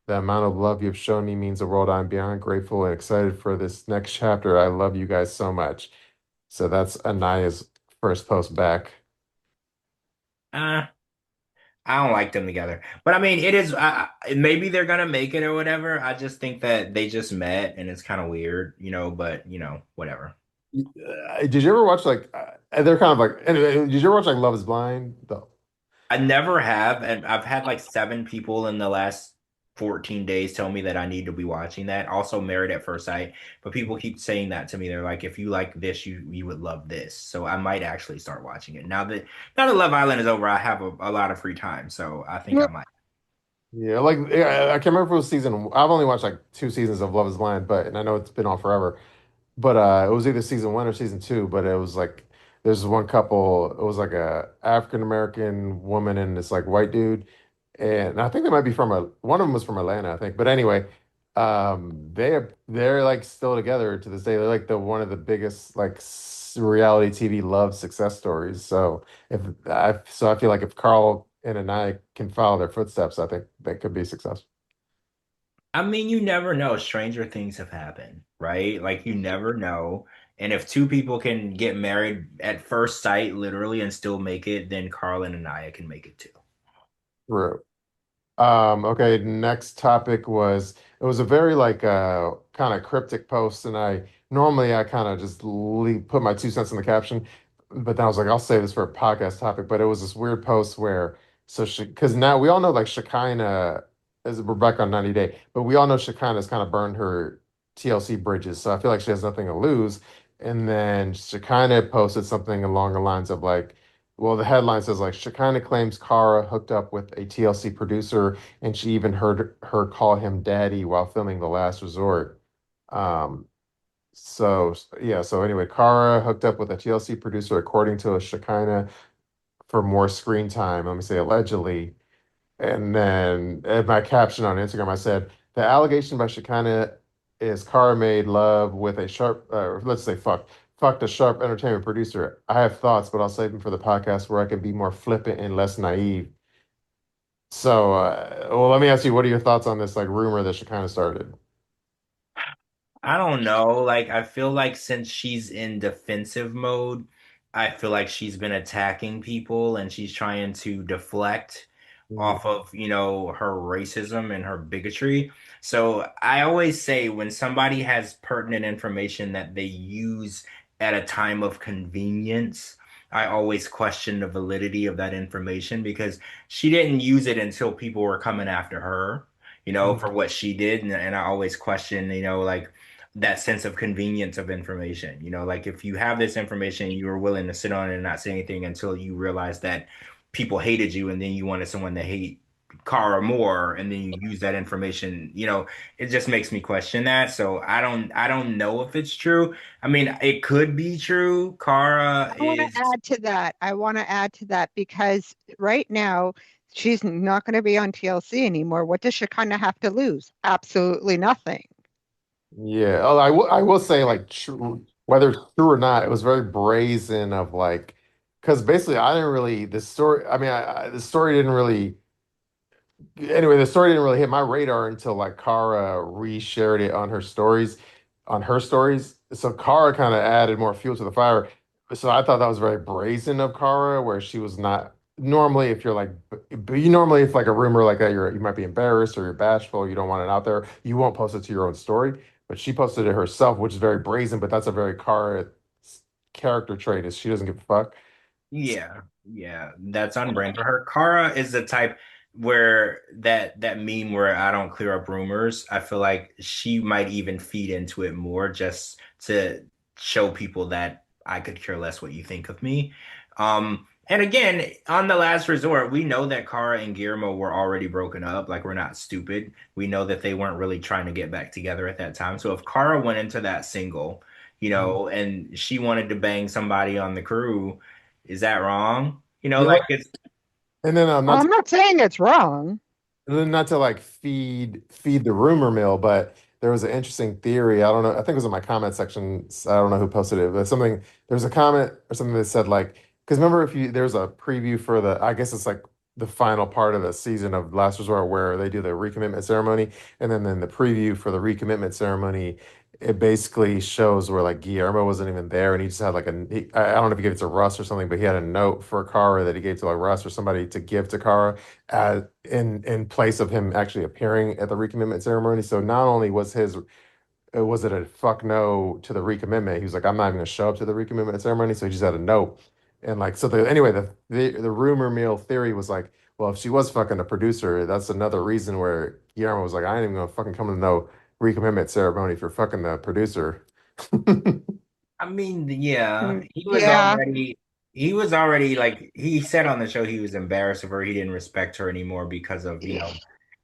The amount of love you've shown me means the world. I'm beyond grateful and excited for this next chapter. I love you guys so much." So that's Anaya's first post back. Uh, I don't like them together. But I mean, it is maybe they're gonna make it or whatever. I just think that they just met and it's kind of weird, but whatever. Did you ever watch like they're kind of like anyway, did you ever watch like Love is Blind? Though. I never have, and I've had like 7 people in the last 14 days tell me that I need to be watching that. Also, Married at First Sight, but people keep saying that to me. They're like, if you like this, you would love this. So I might actually start watching it now that Love Island is over. I have a lot of free time, so I think I might. Yeah, like yeah, I can't remember if it was season. I've only watched like 2 seasons of Love is Blind, but and I know it's been on forever. But it was either season 1 or season 2. But it was like there's one couple. It was like a African American woman and this like white dude, and I think they might be from a one of them was from Atlanta, I think. But anyway, they're like still together to this day. They're like the one of the biggest like reality TV love success stories. So I feel like if Carl and I can follow their footsteps, I think they could be successful. I mean, you never know. Stranger things have happened, right? Like you never know. And if two people can get married at first sight, literally, and still make it, then Carl and Anaya can make it too. True. Okay, next topic was it was a very like kind of cryptic post, and I kind of just put my 2 cents in the caption, but then I was like, I'll save this for a podcast topic. But it was this weird post where so she because now we all know like Shekinah is we're back on 90 Day, but we all know Shekinah's kind of burned her TLC bridges, so I feel like she has nothing to lose. And then Shekinah posted something along the lines of like. Well, the headline says like Shekinah claims Kara hooked up with a TLC producer, and she even heard her call him daddy while filming The Last Resort. Um, so anyway, Kara hooked up with a TLC producer according to a Shekinah for more screen time. Let me say allegedly. And then in my caption on Instagram, I said, the allegation by Shekinah is Cara made love with a sharp, let's say fucked a sharp entertainment producer. I have thoughts, but I'll save them for the podcast where I can be more flippant and less naive. So, well, let me ask you, what are your thoughts on this like rumor that Shekinah started? I don't know. Like, I feel like since she's in defensive mode, I feel like she's been attacking people and she's trying to deflect Mhm. off of, her racism and her bigotry. So I always say when somebody has pertinent information that they use at a time of convenience, I always question the validity of that information because she didn't use it until people were coming after her, Mhm. for what she did. And I always question, like, that sense of convenience of information. Like if you have this information, you were willing to sit on it and not say anything until you realize that people hated you, and then you wanted someone to hate Kara more, and then you use that information. It just makes me question that. So I don't know if it's true. I mean, it could be true. Kara I want to is add to that. I want to add to that because right now she's not going to be on TLC anymore. What does she kind of have to lose? Absolutely nothing. Yeah. Oh, I will say like true, whether it's true or not, it was very brazen of like, because basically I didn't really the story. I mean, the story didn't really. Anyway, the story didn't really hit my radar until like Kara reshared it on her stories. So Kara kind of added more fuel to the fire. So I thought that was very brazen of Kara, where she was not normally if you're like, but you normally if like a rumor like that, you might be embarrassed or you're bashful, you don't want it out there, you won't post it to your own story. But she posted it herself, which is very brazen. But that's a very Kara character trait is she doesn't give a fuck. Yeah, yeah, that's on brand for her. Kara is the type where that meme where I don't clear up rumors. I feel like she might even feed into it more just to show people that I could care less what you think of me. And again, on the last resort, we know that Kara and Guillermo were already broken up. Like we're not stupid. We know that they weren't really trying to get back together at that time. So if Kara went into that single, and she wanted to bang somebody on the crew, is that wrong? You know Like what? it's And then I'm not saying it's wrong. not to like feed the rumor mill, but there was an interesting theory. I don't know. I think it was in my comment section. I don't know who posted it, but something there was a comment or something that said like because remember if you there's a preview for the I guess it's like the final part of the season of Last Resort where they do the recommitment ceremony, and then the preview for the recommitment ceremony. It basically shows where like Guillermo wasn't even there, and he just had like I don't know if he gave it to Russ or something, but he had a note for Kara that he gave to like Russ or somebody to give to Kara in place of him actually appearing at the recommitment ceremony. So not only was his was it a fuck no to the recommitment? He was like, I'm not even gonna show up to the recommitment ceremony, so he just had a note. And like, so anyway, the rumor mill theory was like, well, if she was fucking a producer, that's another reason where Guillermo was like, I ain't even gonna fucking come to no recommitment ceremony for fucking the producer. I mean, yeah, Mm, yeah, he was already like he said on the show he was embarrassed of her. He didn't respect her anymore because of,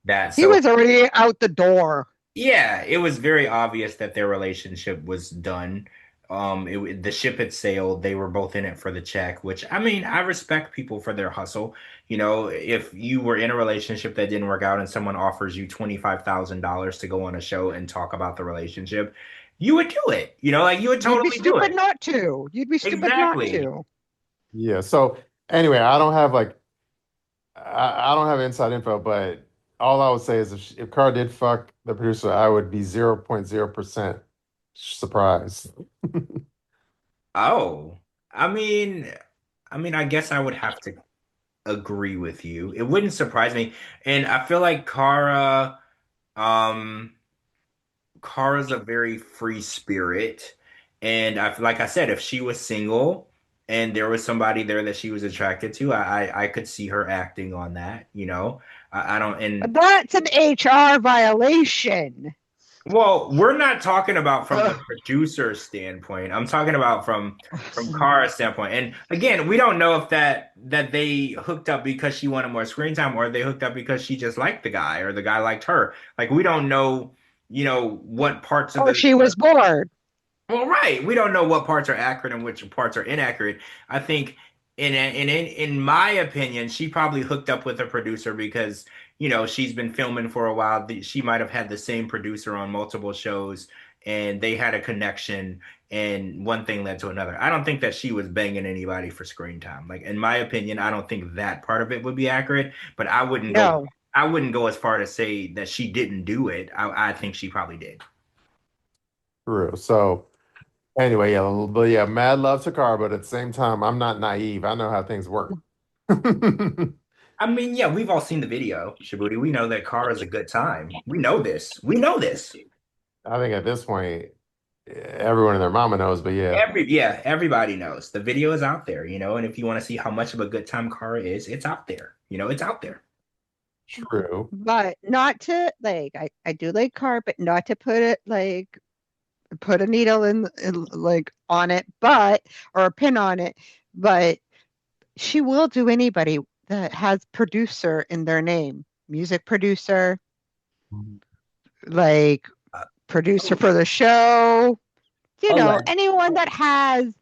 that. he So was already out the door. yeah, it was very obvious that their relationship was done. The ship had sailed. They were both in it for the check, which I mean, I respect people for their hustle. If you were in a relationship that didn't work out and someone offers you $25,000 to go on a show and talk about the relationship, you would do it. Like you would You'd be totally do stupid it. not to. You'd be stupid not Exactly. to. Yeah. So anyway, I don't have inside info, but all I would say is if Carr did fuck the producer, I would be 0.0% surprised. Oh, I mean, I guess I would have to agree with you. It wouldn't surprise me. And I feel like um, Kara's a very free spirit. And like I said, if she was single and there was somebody there that she was attracted to, I could see her acting on that. I don't, and That's an HR violation. well, we're not talking about from the Ugh. producer standpoint. I'm talking about from Kara's standpoint. And again, we don't know if that they hooked up because she wanted more screen time or they hooked up because she just liked the guy or the guy liked her. Like we don't know, what parts of Or she was bored. well, right. We don't know what parts are accurate and which parts are inaccurate. I think in my opinion, she probably hooked up with a producer because, she's been filming for a while. She might have had the same producer on multiple shows and they had a connection and one thing led to another. I don't think that she was banging anybody for screen time. Like in my opinion, I don't think that part of it would be accurate, but No. I wouldn't go as far to say that she didn't do it. I think she probably did. True. So anyway, yeah, but yeah, mad love to Carr, but at the same time, I'm not naive. I know how things work. I I mean, yeah, we've all seen the video, Shabooty. We know that car is a good time. We know this. We know this. think at this point, everyone and their mama knows, but yeah, Everybody knows. The video is out there, and if you want to see how much of a good time car is, it's out there. It's out there. true. But not to like I do like car, but not to put it like put a needle in like on it, but or a pin on it. But she will do anybody that has producer in their name. Music producer, like Uh, producer for the show, alleg- anyone that has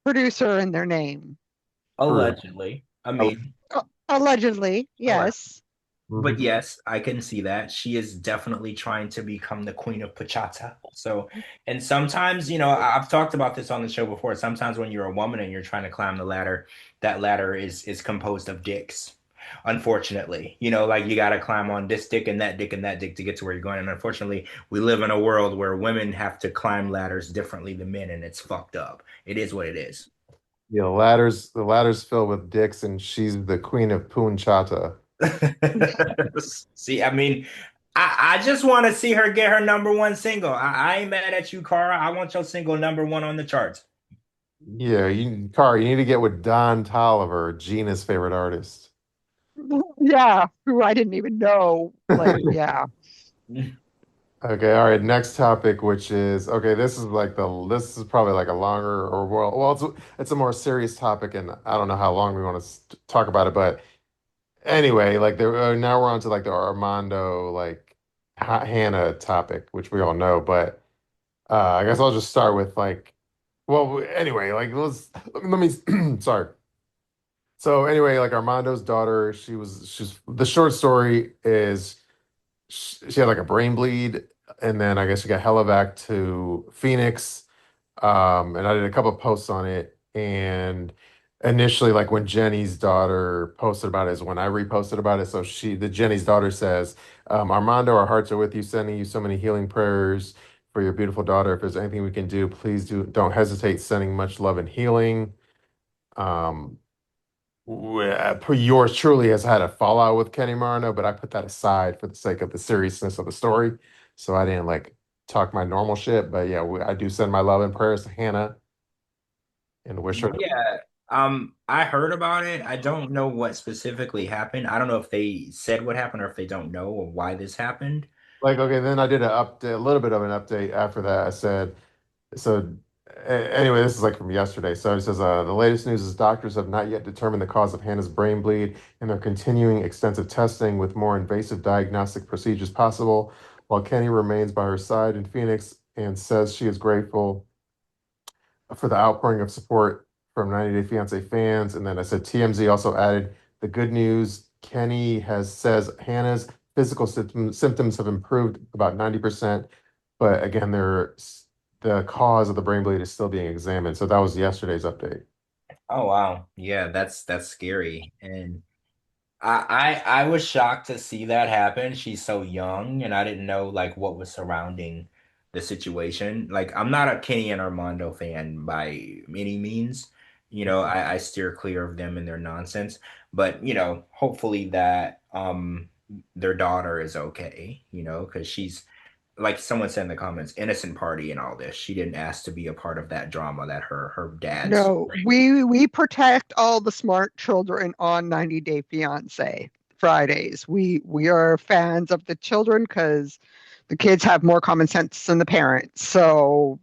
producer in their name. True. allegedly. I mean, Allegedly, yes. but Mhm. yes, I can see that. She is definitely trying to become the queen of bachata. So, and sometimes, I've talked about this on the show before. Sometimes when you're a woman and you're trying to climb the ladder, that ladder is composed of dicks. Unfortunately, like you got to climb on this dick and that dick and that dick to get to where you're going. And unfortunately, we live in a world where women have to climb ladders differently than men, and it's fucked up. It is what it is. Yeah, the ladder's filled with dicks, and she's the queen of Punchata. See, I mean, I just want to see her get her number one single. I ain't mad at you, Cara. I want your single number one on the charts. Yeah, Car, you need to get with Don Tolliver, Gina's favorite artist. Yeah, who I didn't even know. Like, yeah. Okay, all right. Next topic, which is okay. This is probably like a longer or well, it's a more serious topic, and I don't know how long we want to talk about it, but anyway, like now we're on to like the Armando like Hannah topic, which we all know, but I guess I'll just start with like, well, anyway, like let me sorry. So anyway, like Armando's daughter, she's the short story is she had like a brain bleed, and then I guess she got helivac to Phoenix. And I did a couple of posts on it. And initially, like when Jenny's daughter posted about it, is when I reposted about it. So the Jenny's daughter says, Armando, our hearts are with you, sending you so many healing prayers for your beautiful daughter. If there's anything we can do, please don't hesitate, sending much love and healing. Um, Yours truly has had a fallout with Kenny Marno, but I put that aside for the sake of the seriousness of the story. So I didn't like talk my normal shit. But yeah, I do send my love and prayers to Hannah and wish her Yeah. I heard about it. I don't know what specifically happened. I don't know if they said what happened or if they don't know or why this happened. like okay. Then I did a little bit of an update after that. I said so. Anyway, this is like from yesterday. So it says the latest news is doctors have not yet determined the cause of Hannah's brain bleed, and they're continuing extensive testing with more invasive diagnostic procedures possible. While Kenny remains by her side in Phoenix and says she is grateful for the outpouring of support from 90 Day Fiance fans. And then I said TMZ also added the good news. Kenny has says Hannah's physical symptoms have improved about 90%, but again, the cause of the brain bleed is still being examined. So that was yesterday's update. Oh wow. Yeah, that's scary. And I was shocked to see that happen. She's so young, and I didn't know like what was surrounding the situation. Like, I'm not a Kenny and Armando fan by any means. I steer clear of them and their nonsense. But hopefully that their daughter is okay. Because she's like someone said in the comments, innocent party and all this. She didn't ask to be a part of that drama that her dad's. No, we protect all the smart children on 90 Day Fiance Fridays. We are fans of the children because the kids have more common sense than the parents. So,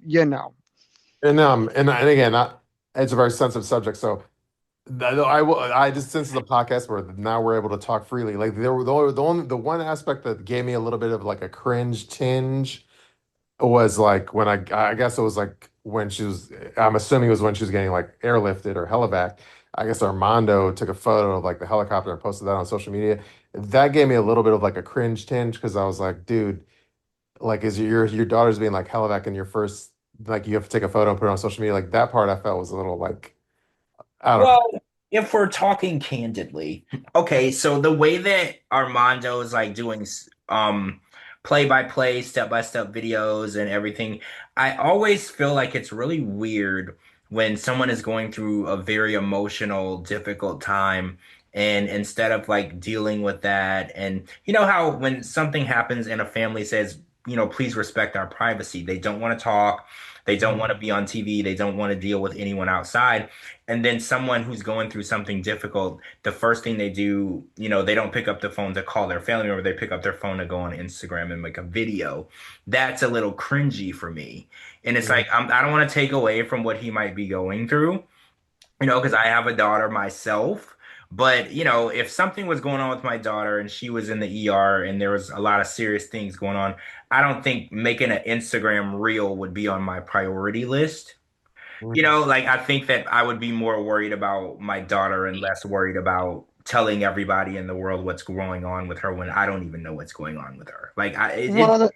And again, it's a very sensitive subject. So I will. I just since it's a podcast where now we're able to talk freely. Like there were the one aspect that gave me a little bit of like a cringe tinge was like when I guess it was like when she was. I'm assuming it was when she was getting like airlifted or helivac. I guess Armando took a photo of like the helicopter and posted that on social media. That gave me a little bit of like a cringe tinge because I was like, dude, like is your daughter's being like helivac in your first like you have to take a photo and put it on social media. Like that part I felt was a little like I don't Well, if we're talking candidly, okay, so the way that Armando is like doing play by play, step by step videos and everything, I always feel like it's really weird when someone is going through a very emotional, difficult time. And instead of like dealing with that, and you know how when something happens and a family says, please respect our privacy, they don't want to talk, they don't want to be on TV, they don't want to deal with anyone outside. And then someone who's going through something difficult, the first thing they do, they don't pick up the phone to call their family member. They pick up their phone to go on Instagram and make a video. That's a little cringy for me. And it's know. like, I don't want to take away from what he might be going through, because I have a daughter myself. But, if something was going on with my daughter and she was in the ER and there was a lot of serious things going on, I don't think making an Instagram reel would be on my priority list. Like I think that I would be more worried about my daughter and less worried about telling everybody in the world what's going on with her when I don't even know what's going on with her. Like well,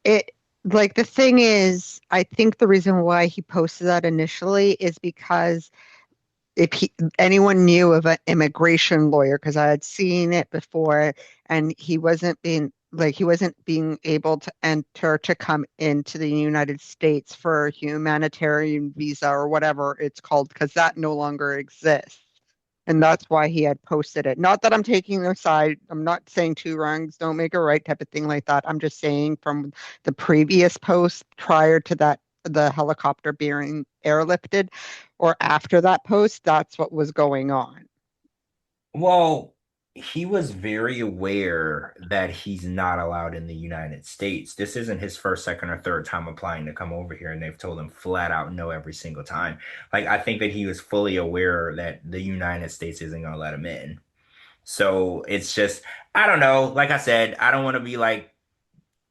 it like the thing is, I think the reason why he posted that initially is because if anyone knew of an immigration lawyer, because I had seen it before, and he wasn't being able to enter to come into the United States for a humanitarian visa or whatever it's called, because that no longer exists. And that's why he had posted it. Not that I'm taking their side. I'm not saying two wrongs don't make a right type of thing like that. I'm just saying from the previous post prior to that, the helicopter being airlifted, or after that post, that's what was going on. well, he was very aware that he's not allowed in the United States. This isn't his first, second, or third time applying to come over here, and they've told him flat out no every single time. Like I think that he was fully aware that the United States isn't gonna let him in. So it's just, I don't know. Like I said, I don't want to be like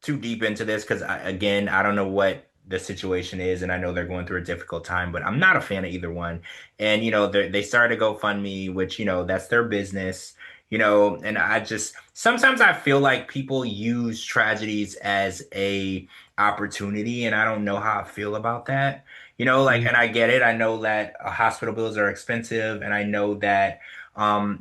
too deep into this because again, I don't know what the situation is, and I know they're going through a difficult time, but I'm not a fan of either one. And they started to GoFundMe, which that's their business. And I just sometimes I feel like people use tragedies as a opportunity, and I don't know how I feel about that. Like, Mhm. and I get it. I know that hospital bills are expensive, and I know that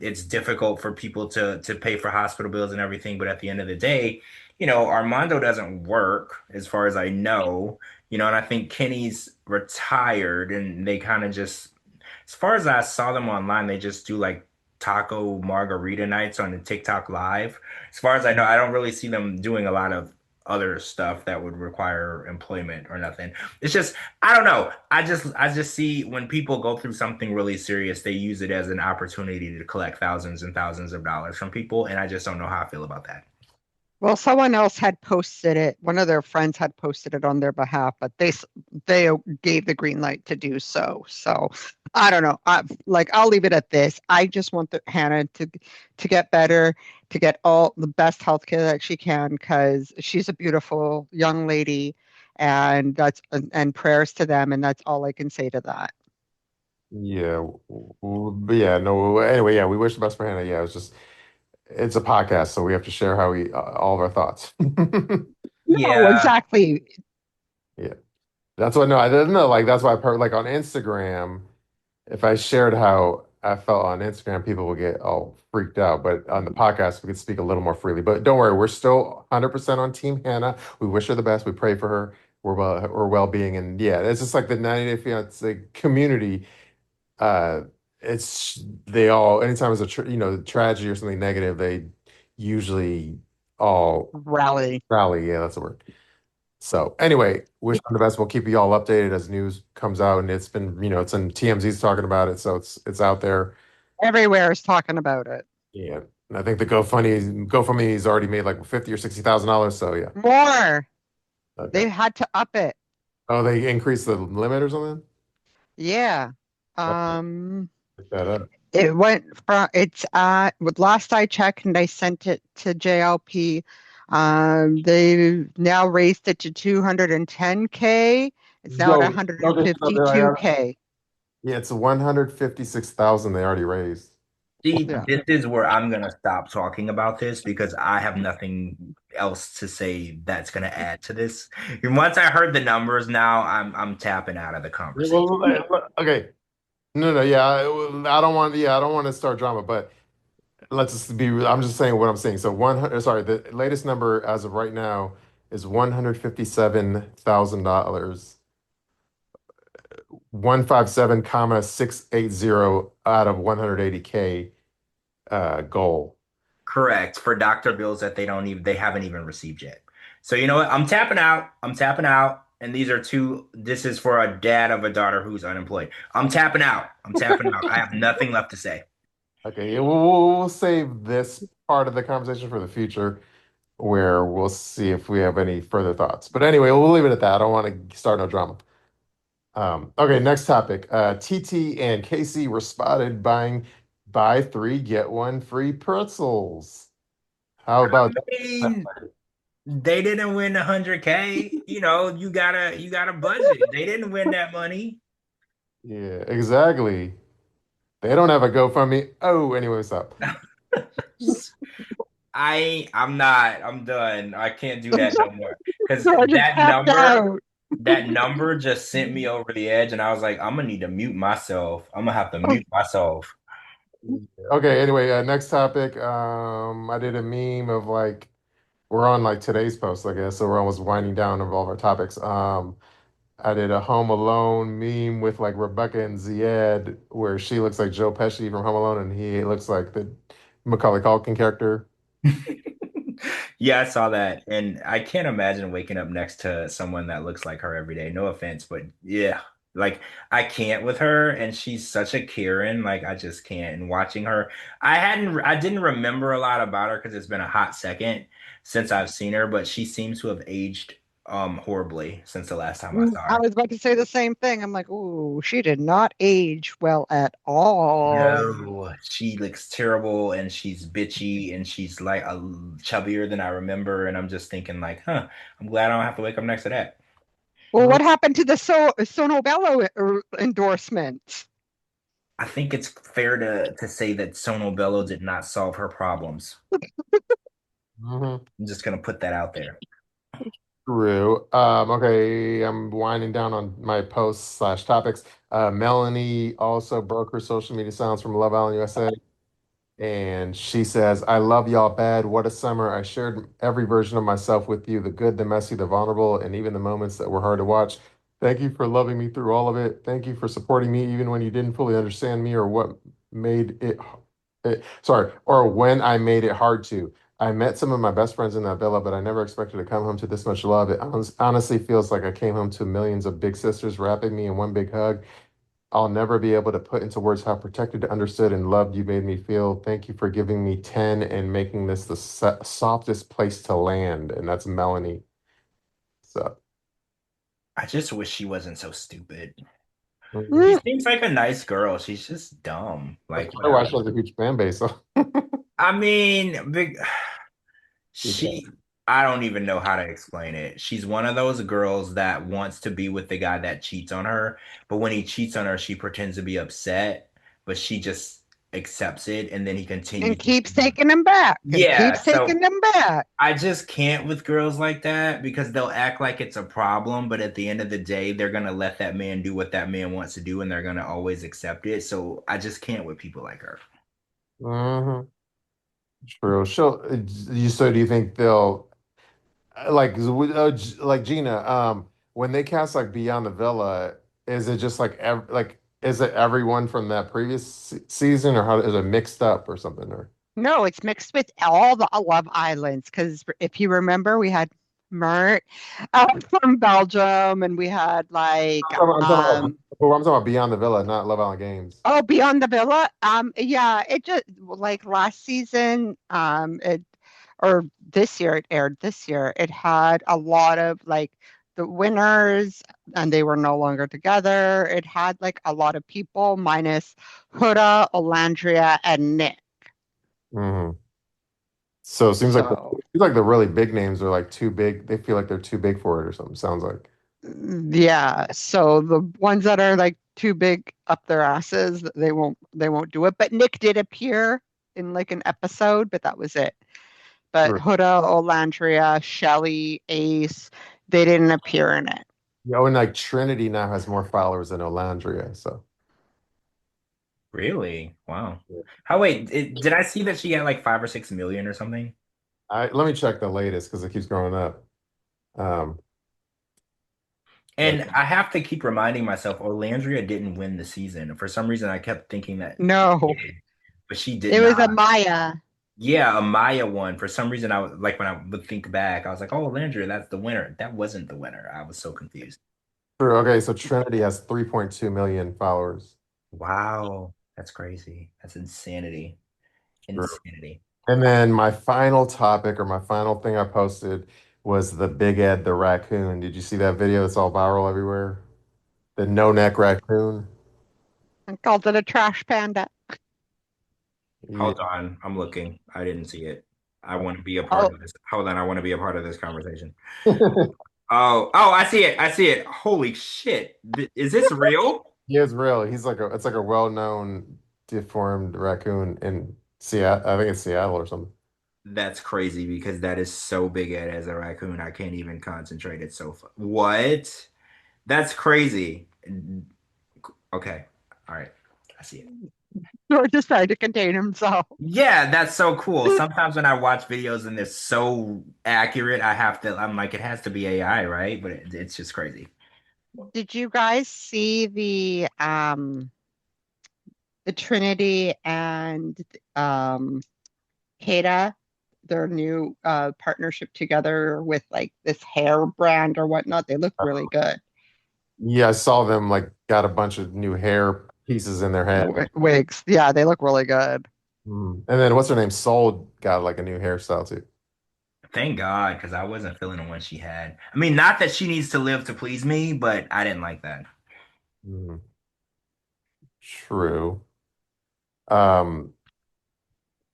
it's difficult for people to pay for hospital bills and everything. But at the end of the day, Armando doesn't work as far as I know, and I think Kenny's retired and they kind of just, as far as I saw them online, they just do like taco margarita nights on the TikTok live. As far as I know, I don't really see them doing a lot of other stuff that would require employment or nothing. It's just I don't know. I just see when people go through something really serious, they use it as an opportunity to collect thousands and thousands of dollars from people, and I just don't know how I feel about that. Well, someone else had posted it. One of their friends had posted it on their behalf, but they gave the green light to do so. So I don't know. I'll leave it at this. I just want Hannah to get better, to get all the best healthcare that she can, because she's a beautiful young lady, and and prayers to them, and that's all I can say to that. Yeah, but yeah, no. Anyway, yeah, we wish the best for Hannah. Yeah, it's a podcast, so we have to share how we all of our thoughts. No, Yeah, exactly. Yeah, that's what. No, I didn't know. Like that's why like on Instagram, if I shared how I felt on Instagram, people would get all freaked out. But on the podcast, we could speak a little more freely. But don't worry, we're still 100% on Team Hannah. We wish her the best. We pray for her well-being, and yeah, it's just like the 90 Day Fiance community. uh it's they all anytime it's a tragedy or something negative, they usually all Rally. rally. Yeah, that's the word. So anyway, wish them the best. We'll keep you all updated as news comes out, and it's been, it's in TMZ's talking about it, so it's out there. Everywhere is talking about it. Yeah, and I think the GoFundMe's already made like 50 or $60,000, so yeah. More. Okay. They had to up it. Oh, they increased the limit or something. Yeah. Okay, Um, pick that up. it went from it's with last I checked and I sent it to JLP. They now raised it to 210K. It's now at Yo, okay, so I 152K. yeah, it's 156,000 they already raised. see, Yeah. this is where I'm gonna stop talking about this because I have nothing else to say that's gonna add to this. And once I heard the numbers, now I'm tapping out of the Yeah, conversation. well, okay. No, no, yeah, I don't want, I don't want to start drama, but let's just be, I'm just saying what I'm saying. So 100, sorry, the latest number as of right now is $157,000, 157 comma 680 out of 180K goal. Correct, for doctor bills that they haven't even received yet. So you know what? I'm tapping out. I'm tapping out. And this is for a dad of a daughter who's unemployed. I'm tapping out. I'm tapping out. I have nothing left to say. Okay, yeah, we'll save this part of the conversation for the future, where we'll see if we have any further thoughts. But anyway, we'll leave it at that. I don't want to start no drama. Okay, next topic. TT and Casey were spotted buying buy three, get one free pretzels. How about I that? mean, they didn't win 100K. You gotta budget. They didn't win that money. Yeah, exactly. They don't have a GoFundMe. Oh, anyway, what's up? I'm not. I'm done. I can't do that no more. Because So I just that tapped number, out. that number just sent me over the edge, and I was like, I'm gonna need to mute myself. I'm gonna have to mute myself. Okay, anyway, next topic. I did a meme of like we're on like today's post, I guess, so we're almost winding down of all of our topics. I did a Home Alone meme with like Rebecca and Ziad, where she looks like Joe Pesci from Home Alone, and he looks like the Macaulay Culkin character. Yeah, I saw that, and I can't imagine waking up next to someone that looks like her every day. No offense, but yeah, like I can't with her, and she's such a Karen. Like I just can't. And watching her, I didn't remember a lot about her because it's been a hot second since I've seen her, but she seems to have aged horribly since the last time I saw I her. was about to say the same thing. I'm like, ooh, she did not age well at all. No, she looks terrible and she's bitchy and she's like a chubbier than I remember. And I'm just thinking like, huh, I'm glad I don't have to wake up next to that. Well, what happened to the Sono Bello endorsement? I think it's fair to say that Sono Bello did not solve her problems. Mhm. I'm just gonna put that out there. True. Okay, I'm winding down on my posts slash topics. Melanie also broke her social media silence from Love Island USA. And she says, I love y'all bad. What a summer. I shared every version of myself with you, the good, the messy, the vulnerable, and even the moments that were hard to watch. Thank you for loving me through all of it. Thank you for supporting me even when you didn't fully understand me or what made it, sorry, or when I made it hard to. I met some of my best friends in that villa, but I never expected to come home to this much love. It honestly feels like I came home to millions of big sisters wrapping me in one big hug. I'll never be able to put into words how protected, understood, and loved you made me feel. Thank you for giving me 10 and making this the softest place to land. And that's Melanie. So, I just wish she wasn't so stupid. She mhm. Mm, seems like a nice girl. She's just dumb. That's Like probably why whatever. she has a huge fan base. So, I mean, big. yeah. She, I don't even know how to explain it. She's one of those girls that wants to be with the guy that cheats on her, but when he cheats on her, she pretends to be upset, but she just accepts it, and then he and continues. keeps taking them back and Yeah, keeps taking so them back. I just can't with girls like that because they'll act like it's a problem, but at the end of the day, they're gonna let that man do what that man wants to do, and they're gonna always accept it. So I just can't with people like her. Hmm. True. So do you think they'll like Gina, when they cast like Beyond the Villa, is it just like is it everyone from that previous season or how is it mixed up or something or No, it's mixed with all the Love Islands. Because if you remember, we had Mert from Belgium, and we had like I'm talking about Beyond the Villa, not Love Island Games. oh, Beyond the Villa. Yeah, it just like last season, it or this year it aired this year. It had a lot of like the winners, and they were no longer together. It had like a lot of people minus Huda, Olandria, and Nick. Hmm. So So it seems like the really big names are like too big. They feel like they're too big for it or something. Sounds like. yeah, so the ones that are like too big up their asses, they won't do it. But Nick did appear in like an episode, but that was it. But True. Huda, Olandria, Shelley, Ace, they didn't appear in it. Yeah, and like Trinity now has more followers than Olandria. So Really? Wow. yeah. How wait, did I see that she had like 5 or 6 million or something? Let me check the latest because it keeps growing up. Um, but And I have to keep reminding myself, Orlandria didn't win the season. For some reason, I kept thinking that she No, did, but she did it was a not. Maya. Yeah, Amaya won. For some reason, I was like, when I would think back, I was like, oh, Orlandria, that's the winner. That wasn't the winner. I was so confused. true. Okay, so Trinity has 3.2 million followers. Wow, that's crazy. That's insanity. True. Insanity. And then my final topic or my final thing I posted was the Big Ed the raccoon. Did you see that video? It's all viral everywhere. The no neck raccoon. I called it a trash panda. Yeah. Hold on, I'm looking. I didn't see it. I want to be a part Oh, of this. Hold on, I want to be a part of this conversation. I see it. I see it. Holy shit. Is this real? He is real. It's like a well-known deformed raccoon in Seattle. I think it's Seattle or something. That's crazy because that is so big as a raccoon. I can't even concentrate. It's so what? That's crazy. Okay. All right. I see it. George decided to contain himself. Yeah, that's so cool. Sometimes when I watch videos and they're so accurate, I'm like, it has to be AI, right? But it's just crazy. Did you guys see the Trinity and Kata, their new partnership together with like this hair brand or whatnot? They look really good. Yeah, I saw them like got a bunch of new hair pieces in their head. Wigs. Yeah, they look really good. And then what's her name? Soul got like a new hairstyle too. Thank God, because I wasn't feeling the one she had. I mean, not that she needs to live to please me, but I didn't like that. Mhm. True. Um,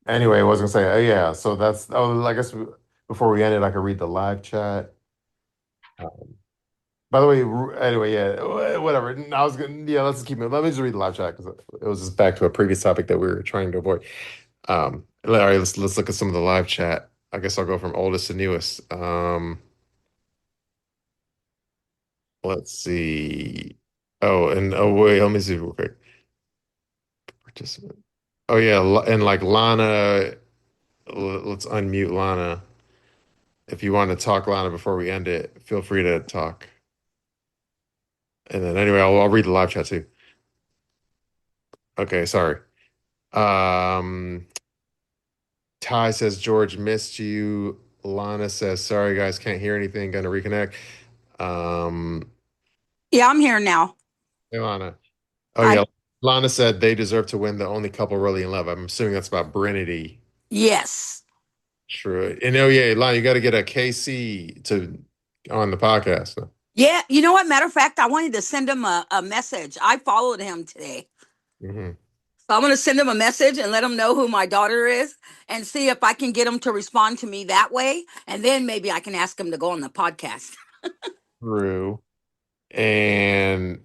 anyway, I was gonna say, yeah, so I guess before we ended, I could read the live chat. Um, by the way, anyway, yeah, whatever. I was gonna, yeah, let's keep it. Let me just read the live chat because it was just back to a previous topic that we were trying to avoid. All right, let's look at some of the live chat. I guess I'll go from oldest to newest. Let's see. Oh wait, let me see real quick. Participant. Oh yeah, and like Lana, let's unmute Lana. If you want to talk, Lana, before we end it, feel free to talk. And then anyway, I'll read the live chat too. Okay, sorry. Um, Ty says George missed you. Lana says sorry guys, can't hear anything. Gonna reconnect. Um, Yeah, I'm here now. hey Lana. Oh I yeah, Lana said they deserve to win. The only couple really in love. I'm assuming that's about Brinity. yes. True. And oh yeah, Lana, you got to get a KC to on the podcast. Yeah, you know what? Matter of fact, I wanted to send him a message. I followed him today. Hmm. So I'm going to send him a message and let him know who my daughter is and see if I can get him to respond to me that way. And then maybe I can ask him to go on the podcast. True. And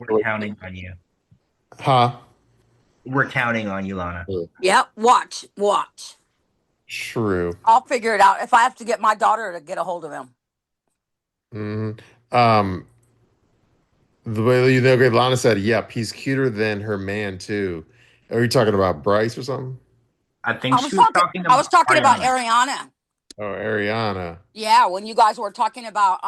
We're counting on you. huh? We're counting on you, Lana. Yep. Watch, watch. True. I'll figure it out if I have to get my daughter to get a hold of him. Hmm. Um, the way you know, Lana said, "Yep, he's cuter than her man too." Are you talking about Bryce or something? I think she was talking I was about talking about Ariana. Ariana. Oh, Ariana. Yeah, when you guys were talking about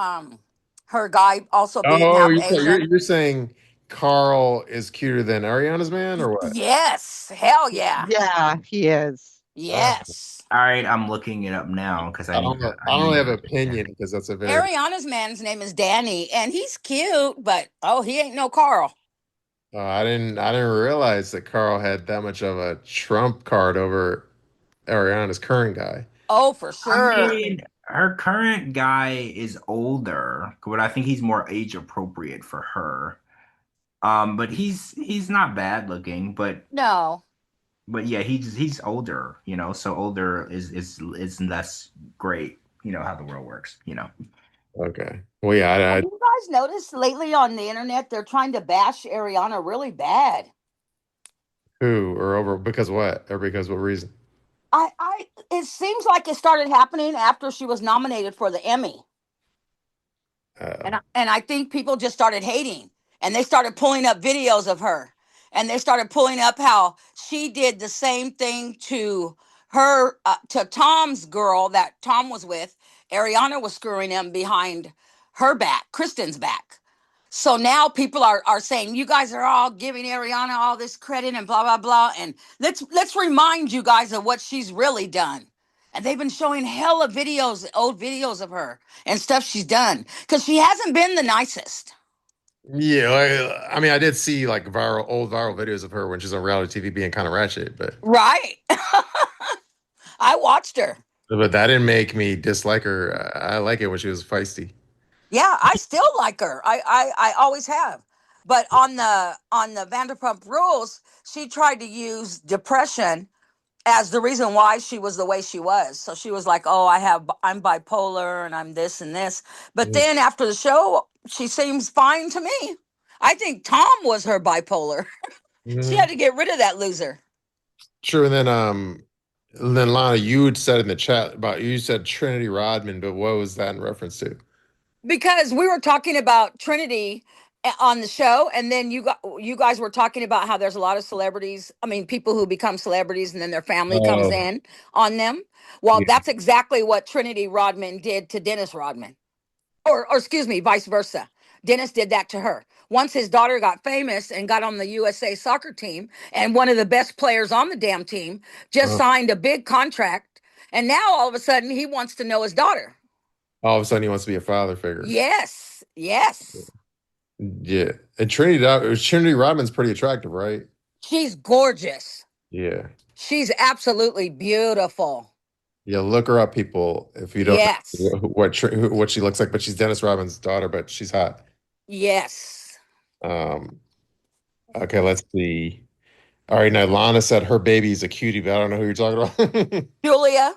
her guy also being Oh, half Asian. you're saying Carl is cuter than Ariana's man, or what? Yes. Hell yeah. Yeah, he is. Yes. All right, I'm looking it up now because I I don't need have to an check. opinion because that's a very. Ariana's man's name is Danny, and he's cute, but oh, he ain't no Carl. I didn't realize that Carl had that much of a trump card over Ariana's current guy. Oh, for I sure. mean, her current guy is older, but I think he's more age appropriate for her. But he's not bad looking, No. but yeah, he's older, so older is less great, how the world works, Okay. Well, yeah, Have you guys noticed lately on the internet they're trying to bash Ariana really bad? who or over because what or because what reason? I it seems like it started happening after she was nominated for the Emmy. Uh, And I think people just started hating and they started pulling up videos of her and they started pulling up how she did the same thing to her to Tom's girl that Tom was with. Ariana was screwing him behind her back, Kristen's back. So now people are saying you guys are all giving Ariana all this credit and blah blah blah, and let's remind you guys of what she's really done. And they've been showing hella videos, old videos of her and stuff she's done because she hasn't been the nicest. yeah, I mean, I did see like old viral videos of her when she's on reality TV being kind of ratchet, Right. I watched her. but that didn't make me dislike her. I like it when she was feisty. Yeah, I still like her. I always have. But on the Vanderpump Rules, she tried to use depression as the reason why she was the way she was. So she was like, "Oh, I'm bipolar and I'm this and this." But then after the show, she seems fine to me. I think Tom was her bipolar. She Mm-hmm. had to get rid of that loser. True, and then Lana, you had said in the chat about you said Trinity Rodman, but what was that in reference to? Because we were talking about Trinity on the show, and then you guys were talking about how there's a lot of celebrities. I mean, people who become celebrities, and then their family comes Oh, in on them. Well, yeah. that's exactly what Trinity Rodman did to Dennis Rodman, or excuse me, vice versa. Dennis did that to her. Once his daughter got famous and got on the USA soccer team, and one of the best players on the damn team just Uh, signed a big contract, and now all of a sudden he wants to know his daughter. all of a sudden, he wants to be a father figure. Yes, yes. Yeah, and Trinity Rodman's pretty attractive, right? She's gorgeous. Yeah, She's absolutely beautiful. yeah. Look her up, people, if you don't Yes. know what she looks like. But she's Dennis Rodman's daughter, but she's hot. Yes. Um, okay, let's see. All right, now Lana said her baby's a cutie, but I don't know who you're talking about. Julia.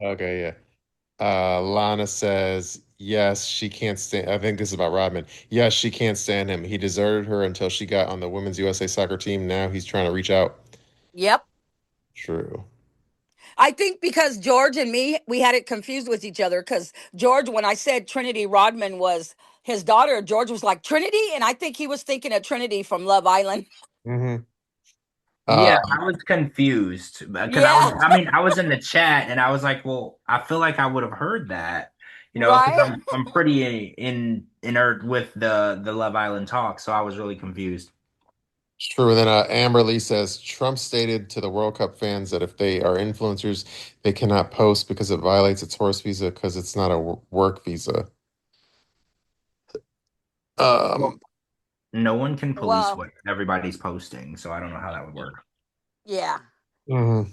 Okay, yeah. Lana says, yes, she can't stand. I think this is about Rodman. Yes, she can't stand him. He deserted her until she got on the women's USA soccer team. Now he's trying to reach out. Yep. True. I think because George and me, we had it confused with each other because George, when I said Trinity Rodman was his daughter, George was like, Trinity? And I think he was thinking of Trinity from Love Island. Hmm. Uh, Yeah, I was confused because Yeah. I was in the chat and I was like, well, I feel like I would have heard that, because Right? I'm pretty in inert with the Love Island talk, so I was really confused. True. And then Amberlee says Trump stated to the World Cup fans that if they are influencers, they cannot post because it violates its horse visa because it's not a work visa. Well, Um, no one can police Well, what everybody's posting, so I don't know how that would work. yeah. mhm.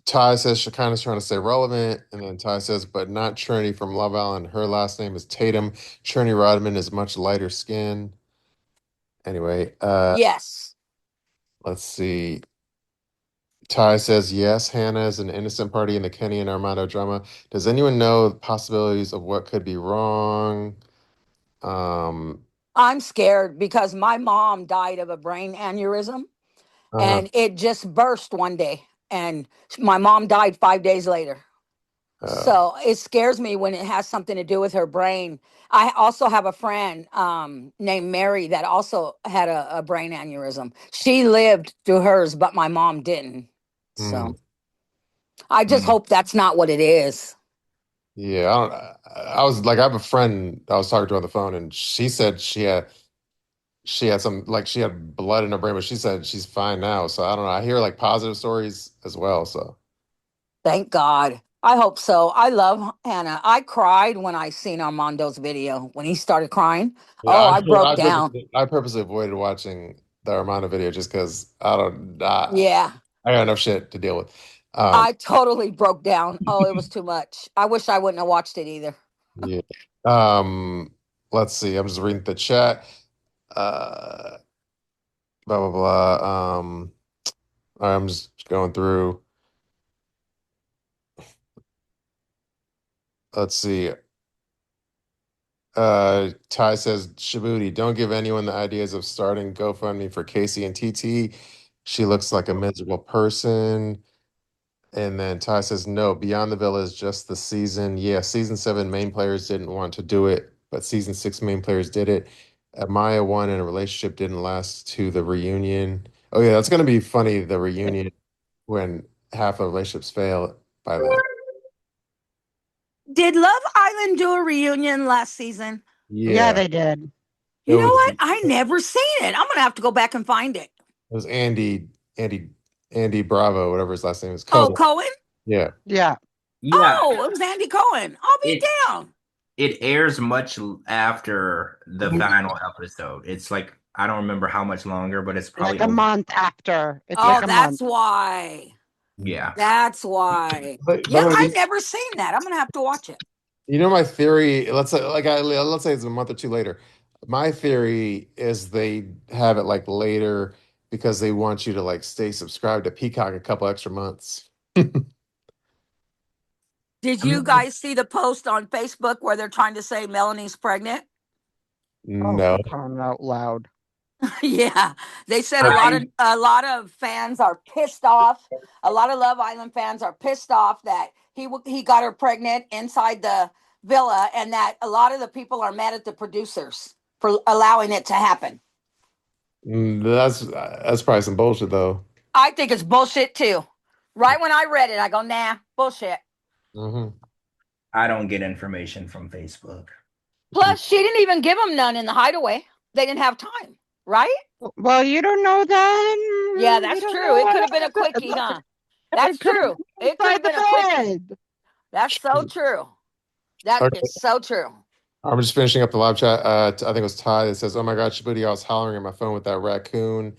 Ty says Shekinah's trying to stay relevant, and then Ty says, but not Trinity from Love Island. Her last name is Tatum. Trinity Rodman is much lighter skin. Anyway, Yes. let's see. Ty says, yes, Hannah is an innocent party in the Kenny and Armando drama. Does anyone know the possibilities of what could be wrong? Um, I'm scared because my mom died of a brain aneurysm uh, and it just burst one day. And my mom died 5 days later. uh, So it scares me when it has something to do with her brain. I also have a friend named Mary that also had a brain aneurysm. She lived through hers, but my mom didn't. mm, So I just Mm. hope that's not what it is. yeah, I was like, I have a friend I was talking to on the phone, and she said she had some like she had blood in her brain, but she said she's fine now. So I don't know. I hear like positive stories as well. So Thank God. I hope so. I love Hannah. I cried when I seen Armando's video when he started crying. yeah, Oh, I broke down. I purposely avoided watching the Armando video just because Yeah, I got enough shit to deal with. Um, I totally broke down. Oh, it was too much. I wish I wouldn't have watched it either. yeah. Um, let's see. I'm just reading the chat. Uh, blah blah blah. All right, I'm just going through. Let's see. Ty says, Shabooty, don't give anyone the ideas of starting GoFundMe for Casey and TT. She looks like a miserable person. And then Ty says, no, Beyond the Villa is just the season. Yeah, season seven main players didn't want to do it, but season six main players did it. Maya won and a relationship didn't last to the reunion. Oh, yeah, that's going to be funny, the reunion when half the relationships fail by then. Did Love Island do a reunion last season? Yeah, Yeah, they did. it You know was what? I never seen it. I'm gonna have to go back and find it. Andy, Andy Bravo, whatever his last name is, Oh, Cohen. Cohen? Yeah. Yeah. Yeah, Oh, it was Andy Cohen. I'll be it down. it airs much after the final episode. It's like I don't remember how much longer, but it's probably Like a over. month after. It's Yeah, like Oh, a that's month. why. yeah. That's why. But Yeah, no, I've never seen that. I'm gonna have to watch it. you know my theory. Let's say it's a month or two later. My theory is they have it like later because they want you to like stay subscribed to Peacock a couple extra months. Did I you mean, guys see the post on Facebook where they're trying to say Melanie's pregnant? Oh, No. for crying out loud. Yeah, they said I a lot of fans are pissed off. A lot of Love Island fans are pissed off that he got her pregnant inside the villa, and that a lot of the people are mad at the producers for allowing it to happen. That's probably some bullshit though. I think it's bullshit too. Right when I read it, I go, nah, bullshit. Hmm. I don't get information from Facebook. Plus, she didn't even give them none in the hideaway. They didn't have time, right? Well, you don't know Yeah, that. You that's don't true. It know could have been a that. quickie, huh? It That's could have true. been It could have inside been a quickie. the bed. That's so true. That Okay. is so true. I'm just finishing up the live chat. I think it was Ty that says, "Oh my God, Shabooty, I was hollering at my phone with that raccoon.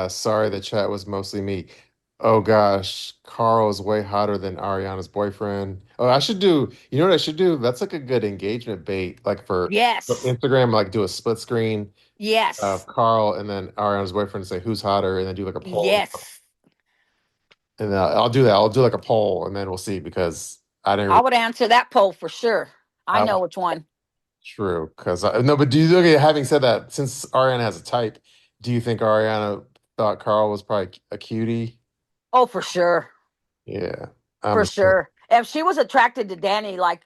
Sorry, the chat was mostly me. Oh gosh, Carl is way hotter than Ariana's boyfriend. Oh, I should do, you know what I should do? That's like a good engagement bait, like for Yes. Instagram, like do a split screen of Yes. Carl and then Ariana's boyfriend and say who's hotter, and then do like a poll. Yes. And I'll do that. I'll do like a poll, and then we'll see because I didn't I really. would answer that poll for sure. I I, know which one. true, because no, but do you okay? Having said that, since Ariana has a type, do you think Ariana thought Carl was probably a cutie? Oh, for sure. Yeah, I'm For assuming. sure. If she was attracted to Danny like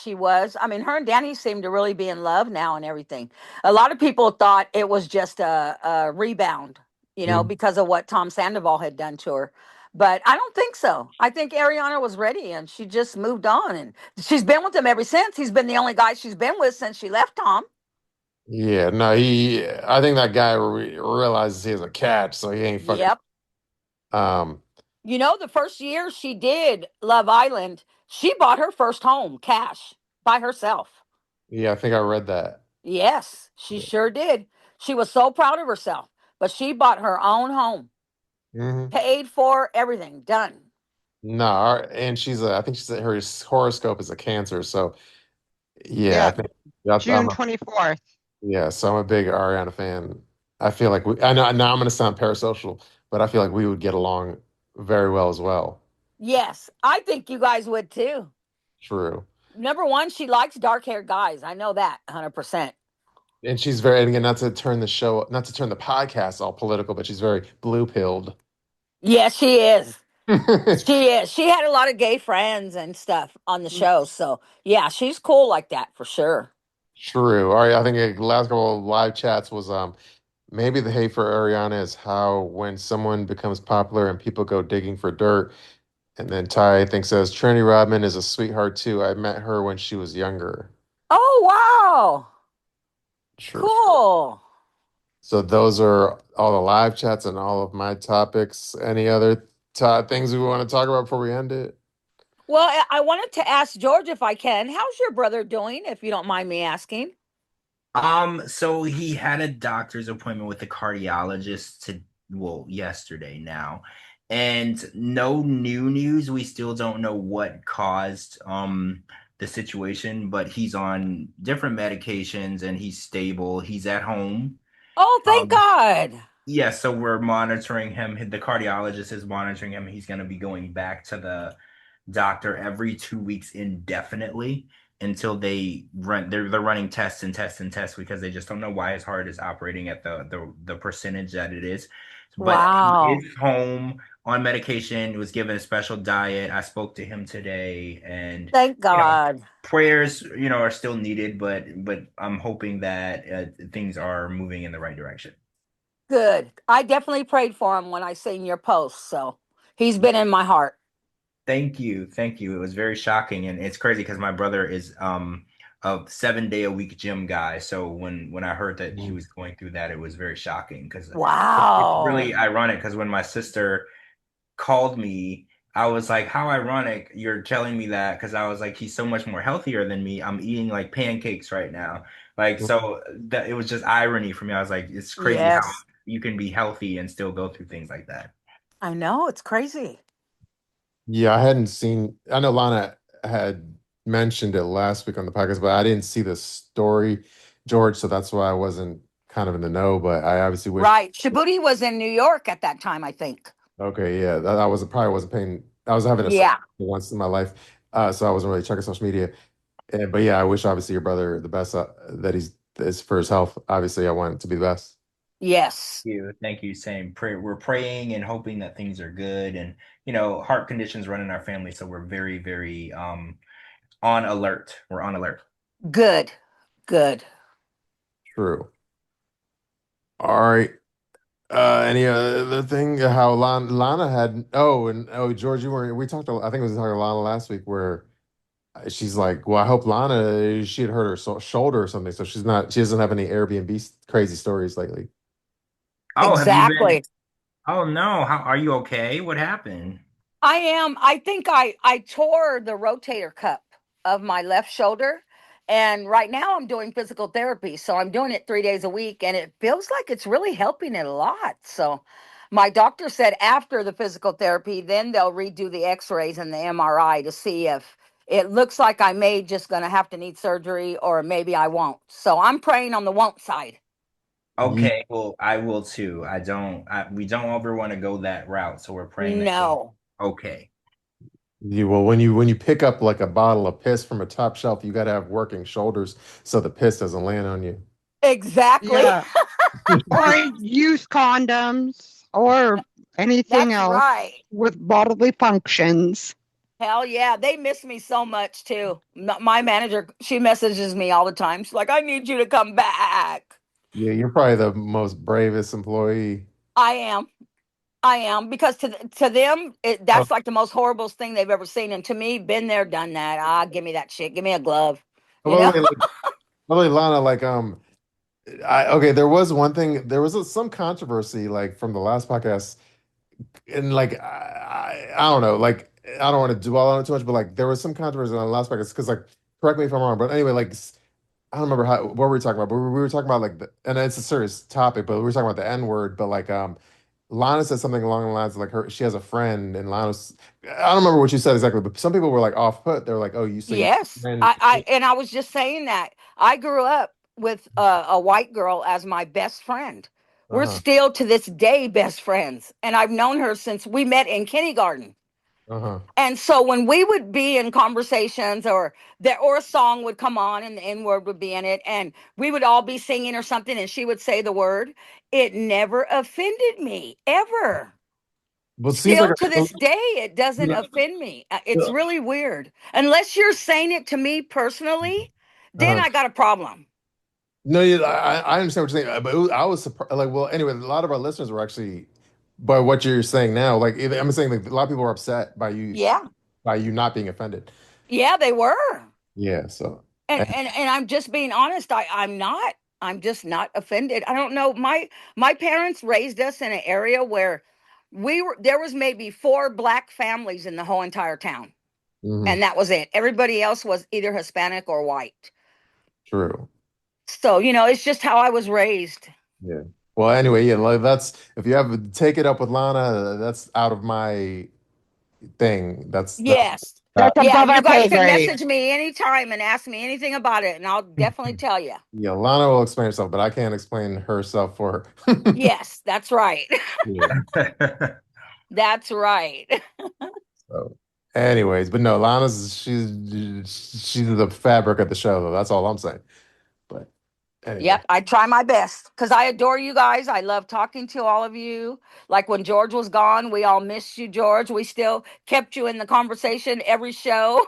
she was, I mean, her and Danny seem to really be in love now and everything. A lot of people thought it was just a rebound, Mm. because of what Tom Sandoval had done to her. But I don't think so. I think Ariana was ready and she just moved on and she's been with him ever since. He's been the only guy she's been with since she left Tom. Yeah, no, I think that guy realizes he has a catch, so he ain't fucking. Yep. Um, You know, the first year she did Love Island, she bought her first home cash by herself. yeah, I think I read that. Yes, she sure did. She was so proud of herself, but she bought her own home, Hmm. paid for everything, done. No, and I think her horoscope is a Cancer, so yeah, I Yeah, think June 24th. yeah, so I'm a big Ariana fan. I feel like I know now I'm gonna sound parasocial, but I feel like we would get along very well as well. Yes, I think you guys would too. True. Number one, she likes dark haired guys. I know that 100%. And she's very, and again, not to turn the podcast all political, but she's very blue pilled. Yes, she is. She is. She had a lot of gay friends and stuff on the show. So, yeah, she's cool like that for sure. True. All right, I think the last couple of live chats was maybe the hate for Ariana is how when someone becomes popular and people go digging for dirt, and then Ty I think says Trinity Rodman is a sweetheart too. I met her when she was younger. Oh, wow. True. Cool. So those are all the live chats and all of my topics. Any other things we want to talk about before we end it? Well, I wanted to ask George if I can. How's your brother doing, if you don't mind me asking? So he had a doctor's appointment with the cardiologist well, yesterday now. And no new news. We still don't know what caused the situation, but he's on different medications and he's stable. He's at home. Oh, thank Um, God. yeah, so we're monitoring him. The cardiologist is monitoring him. He's going to be going back to the doctor every 2 weeks indefinitely until they're running tests and tests and tests because they just don't know why his heart is operating at the percentage that it is. But he Wow. is home on medication, was given a special diet. I spoke to him today, and Thank you know God. prayers are still needed, but I'm hoping that things are moving in the right direction. Good. I definitely prayed for him when I seen your post. So he's been in my heart. Thank you. Thank you. It was very shocking, and it's crazy because my brother is a 7 day a week gym guy. So when I heard that he Mm. was going through that, it was very shocking because it's really Wow. ironic because when my sister called me, I was like, how ironic you're telling me that because I was like, he's so much more healthier than me. I'm eating like pancakes right now. Like so that it was just irony for me. I was like, it's crazy how Yes. you can be healthy and still go through things like that. I know. It's crazy. Yeah, I hadn't seen. I know Lana had mentioned it last week on the podcast, but I didn't see the story, George. So that's why I wasn't kind of in the know. But I obviously wish. Right. Shabooty was in New York at that time, I think. Okay, yeah, I was probably wasn't paying. I was having a Yeah. once in my life, so I wasn't really checking social media. But yeah, I wish obviously your brother the best that he's is for his health. Obviously, I want it to be the best. Yes. You. Thank you. Same. We're praying and hoping that things are good. And, heart conditions run in our family. So we're very, very on alert. We're on alert. Good. Good. True. All right. Any other thing? How Lana had? Oh, and oh, George, you were. We talked. I think it was talking to Lana last week, where she's like, "Well, I hope Lana she had hurt her shoulder or something, so she's not. She doesn't have any Airbnb crazy stories lately." Oh, have you been? Exactly. Oh, no. How are you okay? What happened? I am. I think I tore the rotator cuff of my left shoulder. And right now I'm doing physical therapy. So I'm doing it 3 days a week and it feels like it's really helping it a lot. So my doctor said after the physical therapy, then they'll redo the x-rays and the MRI to see if it looks like I may just gonna have to need surgery or maybe I won't. So I'm praying on the won't side. Ye- Okay. Well, I will too. We don't ever want to go that route. So we're praying that you're No. okay. well, when you pick up like a bottle of piss from a top shelf, you got to have working shoulders so the piss doesn't land on you. Exactly. Yeah. Or use condoms or anything That's else right. with bodily functions. Hell yeah, they miss me so much too. My manager, she messages me all the time. She's like, "I need you to come back." Yeah, you're probably the most bravest employee. I am, I am, because to them, Oh, that's like the most horrible thing they've ever seen, and to me, been there, done that. Ah, give me that shit. Give me a glove. by You the know? way, like, by the way, Lana, like, Okay, there was one thing. There was some controversy like from the last podcast, and like I don't know, like I don't want to dwell on it too much, but like there was some controversy on the last podcast because like correct me if I'm wrong, but anyway, like I don't remember what we were talking about, but we were talking about like and it's a serious topic, but we were talking about the N word, but like Lana said something along the lines of like she has a friend and Lana's I don't remember what you said exactly, but some people were like off put. They were like, oh, you say Yes, friend. and I was just saying that I grew up with a white girl as my best friend. We're Uh-huh. still to this day best friends, and I've known her since we met in kindergarten. Uh-huh. And so when we would be in conversations or a song would come on and the N word would be in it and we would all be singing or something and she would say the word, it never offended me ever. But it seems like Still to this day, it doesn't offend me. It's really weird. Unless you're saying it to me personally, then uh-huh. I got a problem. No, yeah, I understand what you're saying, but I was surprised. Like, well, anyway, a lot of our listeners were actually, by what you're saying now, like I'm saying, like a lot of people were upset Yeah. by you not being offended. Yeah, they were. Yeah. So, And I'm just being honest. I'm not. I'm just not offended. I don't know. My parents raised us in an area where there was maybe 4 black families in the whole entire town. mhm, And that was it. Everybody else was either Hispanic or white. true. So, it's just how I was raised. Yeah. Well, anyway, yeah, like that's if you have to take it up with Lana, that's out of my thing. That's Yes. that. That's Yeah, above you our guys pay can grade. message me anytime and ask me anything about it, and I'll definitely tell you. Yeah, Lana will explain herself, but I can't explain herself for her. Yes, that's right. Yeah. That's right. So, anyways, but no, she's the fabric of the show, though. That's all I'm saying. But anyway, Yep, I try my best because I adore you guys. I love talking to all of you. Like when George was gone, we all missed you, George. We still kept you in the conversation every show.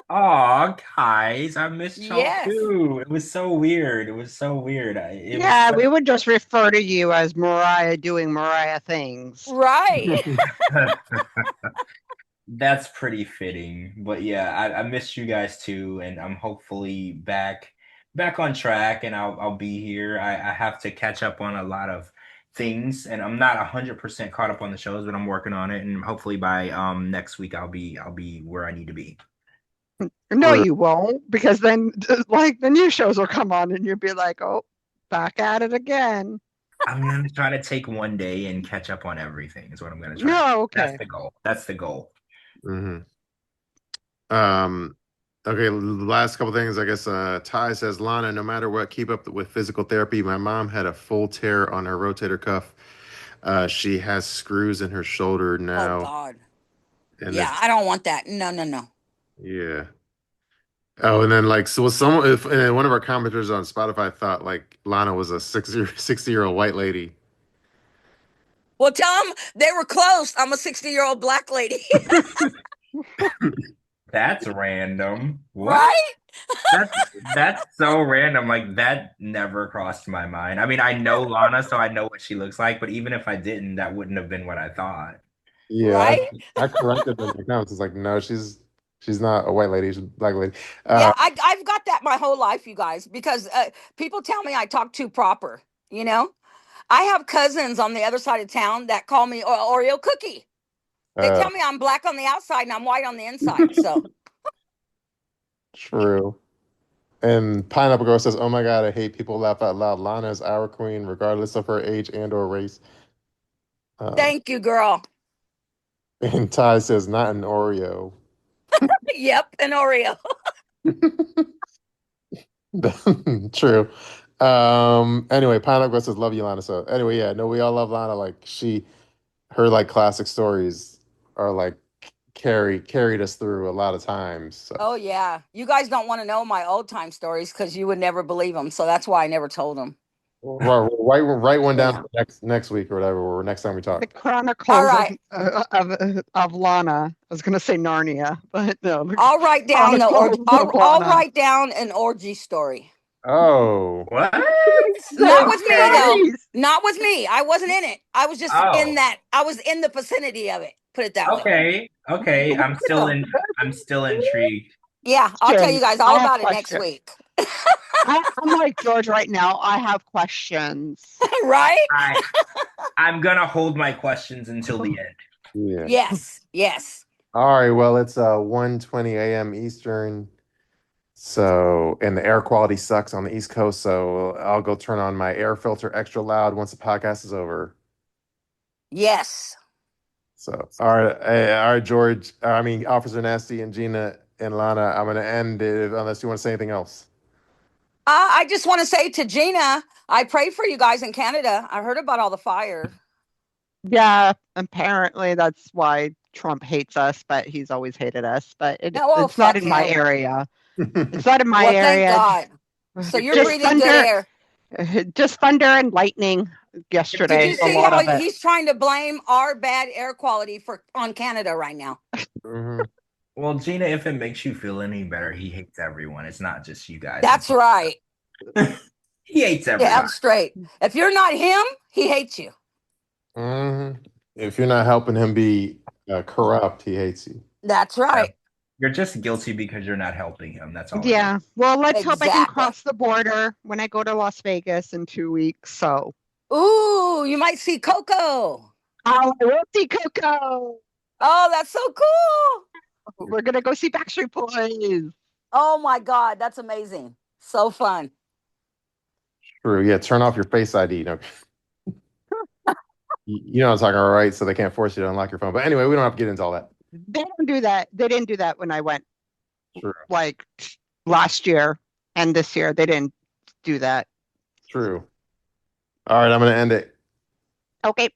Aw, guys, I missed y'all Yes, too. It was so weird. It was so weird. It was Yeah, we would just refer to you as Mariah doing Mariah things. right. That's pretty fitting. But yeah, I missed you guys too, and I'm hopefully back on track and I'll be here. I have to catch up on a lot of things and I'm not 100% caught up on the shows, but I'm working on it and hopefully by next week I'll be where I need to be. No, you won't, because then like the new shows will come on and you'll be like, oh, back at it again. I'm gonna try to take one day and catch up on everything is what I'm gonna try to do. No, That's okay. the goal. That's the goal. hmm okay, last couple things. I guess Ty says, Lana, no matter what, keep up with physical therapy. My mom had a full tear on her rotator cuff. She has screws in her shoulder Oh now, God. and Yeah, it's I don't want that. No, no, no. yeah. Oh, and then like so someone if and one of our commenters on Spotify thought like Lana was a 60-year-old white lady. Well, tell them they were close. I'm a 60-year-old black lady, That's random. What? right? That's so random. Like that never crossed my mind. I mean, I know Lana, so I know what she looks like, but even if I didn't, that wouldn't have been what I thought. Yeah, Right? I corrected them. No, it's like no, she's not a white lady, she's a black lady. Yeah, I've got that my whole life, you guys, because people tell me I talk too proper. You know, I have cousins on the other side of town that call me Oreo cookie. They Uh, tell me I'm black on the outside and I'm white on the inside. So true. And Pineapple Girl says, "Oh my God, I hate people laugh out loud. Lana is our queen, regardless of her age and or race." Um, thank you, girl. and Ty says, "Not an Oreo." Yep, an Oreo. True. Anyway, Pineapple Girl says, "Love you, Lana." So anyway, yeah, no, we all love Lana. Like her like classic stories are like carried us through a lot of times. So Oh yeah, you guys don't want to know my old time stories because you would never believe them. So that's why I never told them. write one down Yeah. for next week or whatever, or next time we The talk. All Chronicles right. of Lana. I was going to say Narnia, but no, the I'll write down the orgy. Chronicles of I'll Lana. write down an orgy story. Oh, What? Not Same with me though. stories. Not with me. I wasn't in it. I was just in Oh, that. I was in the vicinity of it. Put it that way. okay. Okay. I'm still intrigued. Yeah, I'll tell you guys all I have about it next questions. week. I'm like George right now. I have questions. Right? I'm gonna hold my questions until the end. Yeah. Yes. Yes. All right. Well, it's 1:20 a.m. Eastern. So, and the air quality sucks on the East Coast. So I'll go turn on my air filter extra loud once the podcast is over. Yes. So, all right, George. I mean, Officer Nasty and Gina and Lana. I'm gonna end it unless you want to say anything else. I just want to say to Gina, I pray for you guys in Canada. I heard about all the fire. Yeah, apparently that's why Trump hates us, but he's always hated us. But No, well, it's not fuck in my him. area. It's not in my Well, thank area. God. So you're Just breathing good thunder, air. just thunder and lightning Did yesterday. you A see lot how of it. he's trying to blame our bad air quality on Canada right now? Mhm. Well, Gina, if it makes you feel any better, he hates everyone. It's not just you guys. That's right. He hates everybody. Yeah, I'm straight. If you're not him, he hates you. Mhm. If you're not helping him be corrupt, he hates you. That's right. You're just guilty because you're not helping him. That's all. Yeah. Well, let's hope I can Exactly. cross the border when I go to Las Vegas in 2 weeks. So Ooh, you might see Cocco. I will see Cocco. Oh, that's so cool. We're gonna go see Backstreet Boys. Oh my God, that's amazing. So fun. True. Yeah. Turn off your Face ID. No. You know what I'm talking about, right? So they can't force you to unlock your phone. But anyway, we don't have to get into all that. They don't do that. They didn't do that when I went True. like last year and this year. They didn't do that. True. All right. I'm going to end it. Okay.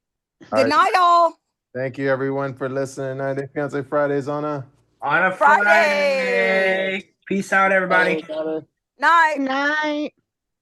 All Good right. night, all. Thank you, everyone, for listening. Fiancé Fridays on a On a Friday. Friday. Peace out, everybody. Friday. Night. Good night.